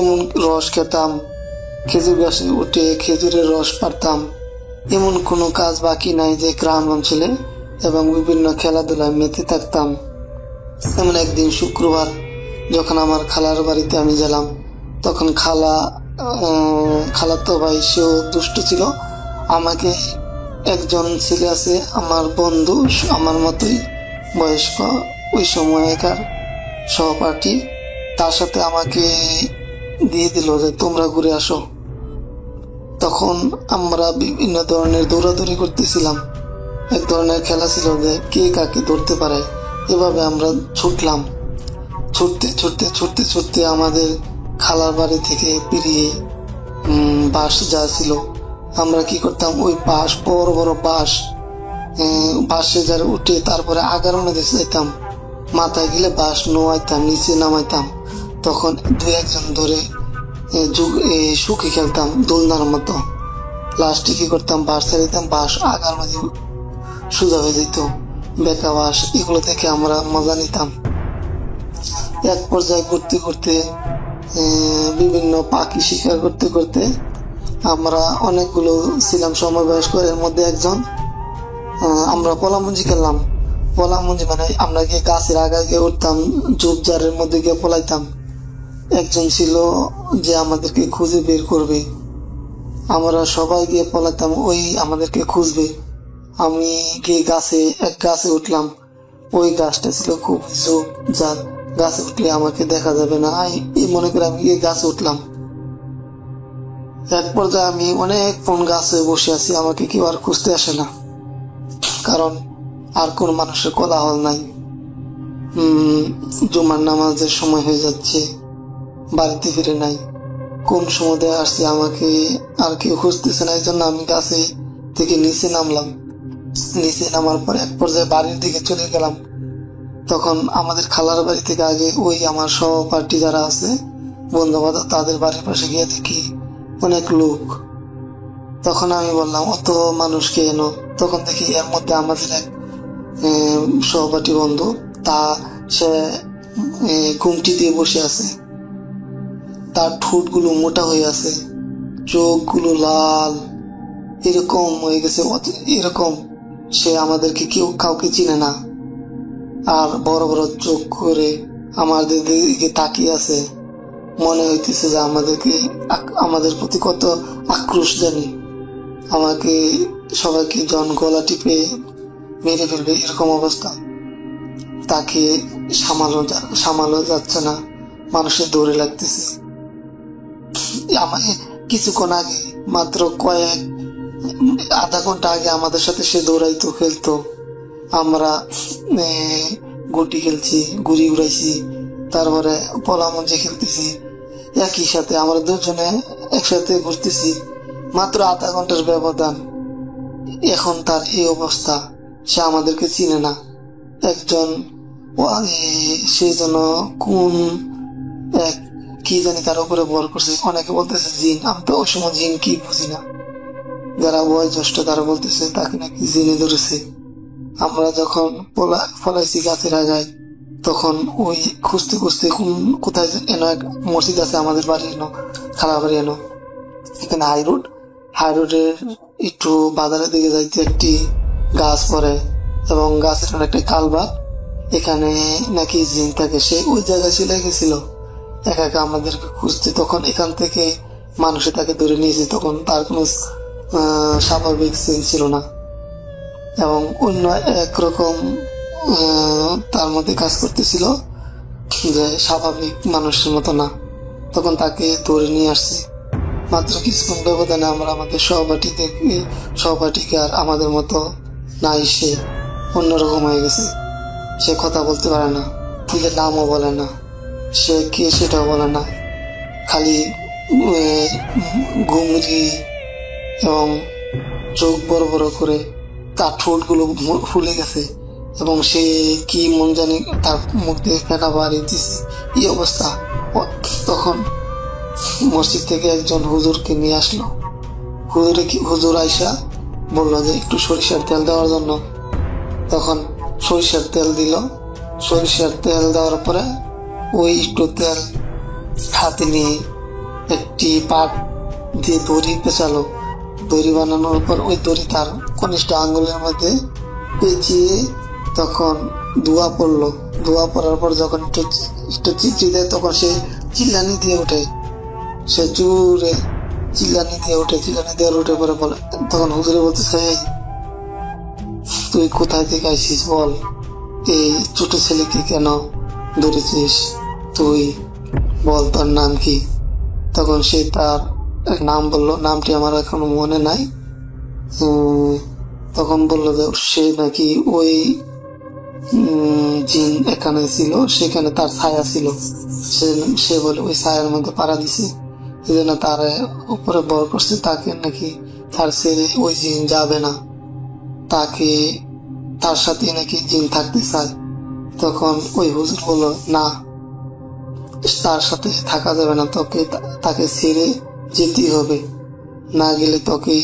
S5: এমন রস খেতাম, খেজুর গাছে উঠে খেজুরের রস পাড়তাম। এমন কোনো কাজ বাকি নাই যে গ্রাম অঞ্চলে, এবং বিভিন্ন খেলাধুলায় মেতে থাকতাম। এমন একদিন শুক্রবার যখন আমার খালার বাড়িতে আমি গেলাম, তখন খালাতো ভাই, সেও দুষ্ট ছিল। আমাকে একজন ছেলে আছে আমার বন্ধু, আমার মতোই বয়স্ক, ওই সময়কার সহপাঠী, তার সাথে আমাকে দিয়ে দিল যে তোমরা ঘুরে আসো। তখন আমরা বিভিন্ন ধরনের দৌড়াদৌড়ি করতেছিলাম। এক ধরনের খেলা ছিল যে কে কাকে ধরতে পারে। এভাবে আমরা ছুটলাম, ছুটতে আমাদের খালার বাড়ি থেকে পেরিয়ে বাঁশ যা ছিল, আমরা কি করতাম, ওই বাঁশ, বড় বড় বাঁশে যারা উঠে তারপরে আগার মধ্যে যাইতাম, মাথায় গেলে বাঁশ নোয়াইতাম, নিচে নামাইতাম। তখন 2-1 ধরে শুকি খেলতাম দোলনার মতো। লাস্টে কি করতাম, বাঁশ ছাড়িতাম, বাঁশ আগার মাঝে সোজা হয়ে যেত, বেকা বাঁশ, এগুলো থেকে আমরা মজা নিতাম। এক পর্যায়ে ঘুরতে বিভিন্ন পাখি শিকার করতে আমরা অনেকগুলো ছিলাম সমবয়স্ক। এর মধ্যে একজন, আমরা পলামঞ্জি খেললাম। পলামঞ্জি মানে আমরা গিয়ে গাছের আগায় গিয়ে উঠতাম, ঝোপঝাড়ের মধ্যে গিয়ে পলাইতাম। একজন ছিল যে আমাদেরকে খুঁজে বের করবে, আমরা সবাই গিয়ে পলাতাম, ওই আমাদেরকে খুঁজবে। আমি গিয়ে এক গাছে উঠলাম। ওই গাছটা ছিল খুব ঝোপ, যার গাছে উঠলে আমাকে দেখা যাবে না, এই মনে করে আমি গিয়ে গাছে উঠলাম। এক পর্যায়ে আমি অনেকক্ষণ গাছে বসে আছি, আমাকে কেউ আর খুঁজতে আসে না, কারণ আর কোন মানুষের কোলাহল নাই। জুমার নামাজের সময় হয়ে যাচ্ছে, বাড়িতে ফিরে নাই। কোন সময় আসছে আমাকে আর কেউ খুঁজতেছে না, এই জন্য আমি গাছে থেকে নিচে নামলাম। নিচে নামার পর এক পর্যায়ে বাড়ির দিকে চলে গেলাম। তখন আমাদের খালার বাড়ি থেকে আগে ওই আমার সহপাঠী যারা আছে, বন্ধু বান্ধব, তাদের বাড়ির পাশে গিয়ে দেখি অনেক লোক। তখন আমি বললাম, অত মানুষকে এনো। তখন দেখি এর মধ্যে আমাদের এক সহপাঠী বন্ধু, সে ঘুমটি দিয়ে বসে আছে। তার ঠোঁটগুলো মোটা হয়ে আছে, চোখগুলো লাল, এরকম হয়ে গেছে, এরকম। সে আমাদেরকে কাউকে চিনে না, আর বড় বড় চোখ করে আমাদের দিকে তাকিয়ে আছে। মনে হইতেছে যে আমাদের প্রতি কত আক্রোশ জানি, আমাকে সবাইকে গলা টিপে মেরে ফেলবে, এরকম অবস্থা। তাকে সামালো যাচ্ছে না, মানুষের দৌড়ে লাগতেছে। কিছুক্ষণ আগে, মাত্র আধা ঘন্টা আগে আমাদের সাথে সে দৌড়াইতো, খেলতো। আমরা গুটি খেলছি, গুড়ি উড়াইছি, তারপরে পলামঞ্জে খেলতেছি একই সাথে। আমরা দুজনে একসাথে ঘুরতেছি, মাত্র আধা ঘন্টার ব্যবধান। এখন তার এই অবস্থা, সে আমাদেরকে চিনে না। একজন সে যেন কোন কি জানি তার উপরে বল করছে। অনেকে বলতেছে জিন, আমি তো ওই সময় জিন কি বুঝি না। যারা বয়োজ্যেষ্ঠ তারা বলতেছে তাকে নাকি জিনে ধরেছে। আমরা যখন ফলাইছি গাছের আগায়, তখন ওই খুঁজতে খুঁজতে কোথায় এক মসজিদ আছে আমাদের বাড়ি খালা বাড়ি এখানে হাইরোডের একটু বাজারের দিকে যাইতে একটি গাছ পড়ে, এবং গাছের একটা কালবাগ, এখানে নাকি জিন থাকে। সে ওই জায়গায় চলে গেছিল একা একা আমাদেরকে খুঁজতে। তখন এখান থেকে মানুষে তাকে ধরে নিয়েছে। তখন তার কোনো স্বাভাবিক সেন্স ছিল না, এবং অন্য একরকম তার মধ্যে কাজ করতেছিল, যে স্বাভাবিক মানুষের মতো না। তখন তাকে ধরে নিয়ে আসছে। মাত্র কিছুক্ষণ ব্যবধানে আমরা আমাদের সহপাঠীকে আর আমাদের মতো নাই, সে অন্যরকম হয়ে গেছে। সে কথা বলতে পারে না, নিজের নামও বলে না, সে কে সেটাও বলে না, খালি ঘুমরি এবং চোখ বড় বড় করে, তার ঠোঁটগুলো ফুলে গেছে, এবং সে কি মন জানি তার মুখ দিয়ে ফেঁকা বাড়ি দিচ্ছে, এই অবস্থা। তখন মসজিদ থেকে একজন হুজুরকে নিয়ে আসলো। হুজুর আইসা বললো যে একটু সরিষার তেল দেওয়ার জন্য। তখন সরিষার তেল দিল। সরিষার তেল দেওয়ার পরে ওই একটু তেল হাতে নিয়ে একটি পাট দিয়ে দড়ি পেঁচালো। দড়ি বানানোর পর ওই দড়ি তার কনিষ্ঠ আঙ্গুলের মধ্যে পেঁচিয়ে তখন ধোয়া পড়লো। ধোয়া পড়ার পর যখন একটু চিচি দেয়, তখন সে চিল্লানি দিয়ে ওঠে। সে জোরে চিল্লানি দিয়ে ওঠে, চিল্লানি দিয়ে উঠে পরে বলে, তখন হুজুরে বলতেছে, তুই কোথায় থেকে আইসিস বল, এই ছোট ছেলেকে কেন ধরেছিস, তুই বল তোর নাম কি। তখন সে তার নাম বললো, নামটি আমার এখনো মনে নাই। তখন বললো যে সে নাকি ওই জিন এখানে ছিল, সেখানে তার ছায়া ছিল। সে বলে ওই ছায়ার মধ্যে পাড়া দিছে, এই জন্য তার উপরে বর করছে, তাকে নাকি তার ছেড়ে ওই জিন যাবে না, তার সাথে নাকি জিন থাকতে চায়। তখন ওই হুজুর বলল, না, তার সাথে থাকা যাবে না, তাকে ছেড়ে যেতেই হবে, না গেলে তোকে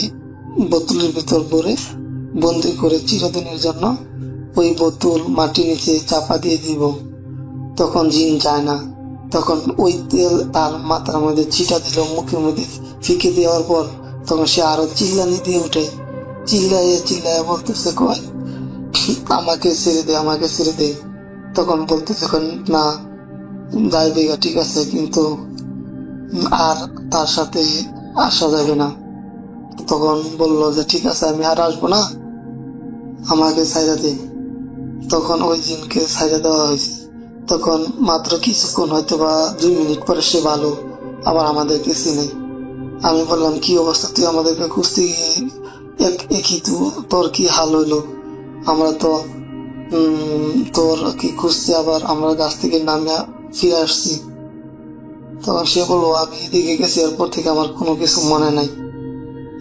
S5: বোতলের ভিতর ভরে বন্দি করে চিরদিনের জন্য ওই বোতল মাটির নিচে চাপা দিয়ে দিব। তখন জিন যায় না। তখন ওই তেল তার মাথার মধ্যে ছিটা দিল, মুখের মধ্যে ফিকে দেওয়ার পর তখন সে আরো চিল্লানি দিয়ে উঠে, চিল্লাইয়া বলতেছে, কয় আমাকে ছেড়ে দে, আমাকে ছেড়ে দে। তখন বলতেছে, না যাইবে, ঠিক আছে, কিন্তু আর তার সাথে আসা যাবে না, তখন বললো যে ঠিক আছে আমি আর আসবো না, আমাকে ছাইড়া দে। তখন ওই জিনকে ছাইড়া দেওয়া হয়েছে। তখন মাত্র কিছুক্ষণ হয়তো বা 2 মিনিট পরে সে ভালো, আবার আমাদেরকে চিনে। আমি বললাম কি অবস্থা, তুই আমাদেরকে খুঁজতে গিয়ে একই তোর কি হাল হইলো? আমরা তো তোর কি খুঁজতে আবার আমরা গাছ থেকে নামে ফিরে আসছি। তখন সে বললো আমি এদিকে গেছি, এরপর থেকে আমার কোনো কিছু মনে নাই।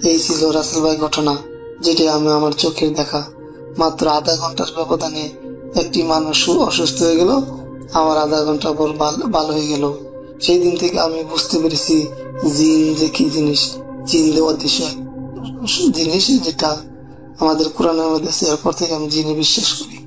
S5: এই ছিল রাসেল ভাই ঘটনা, যেটি আমি আমার চোখের দেখা। মাত্র আধা ঘন্টার ব্যবধানে একটি মানুষ অসুস্থ হয়ে গেল, আমার আধা ঘন্টা পর ভালো হয়ে গেল। সেই দিন থেকে আমি বুঝতে পেরেছি জিন যে কি জিনিস, জিন যে অদৃশ্য জিনিস, যেটা আমাদের কোরআনের মধ্যে। এরপর থেকে আমি জিনে বিশ্বাস করি।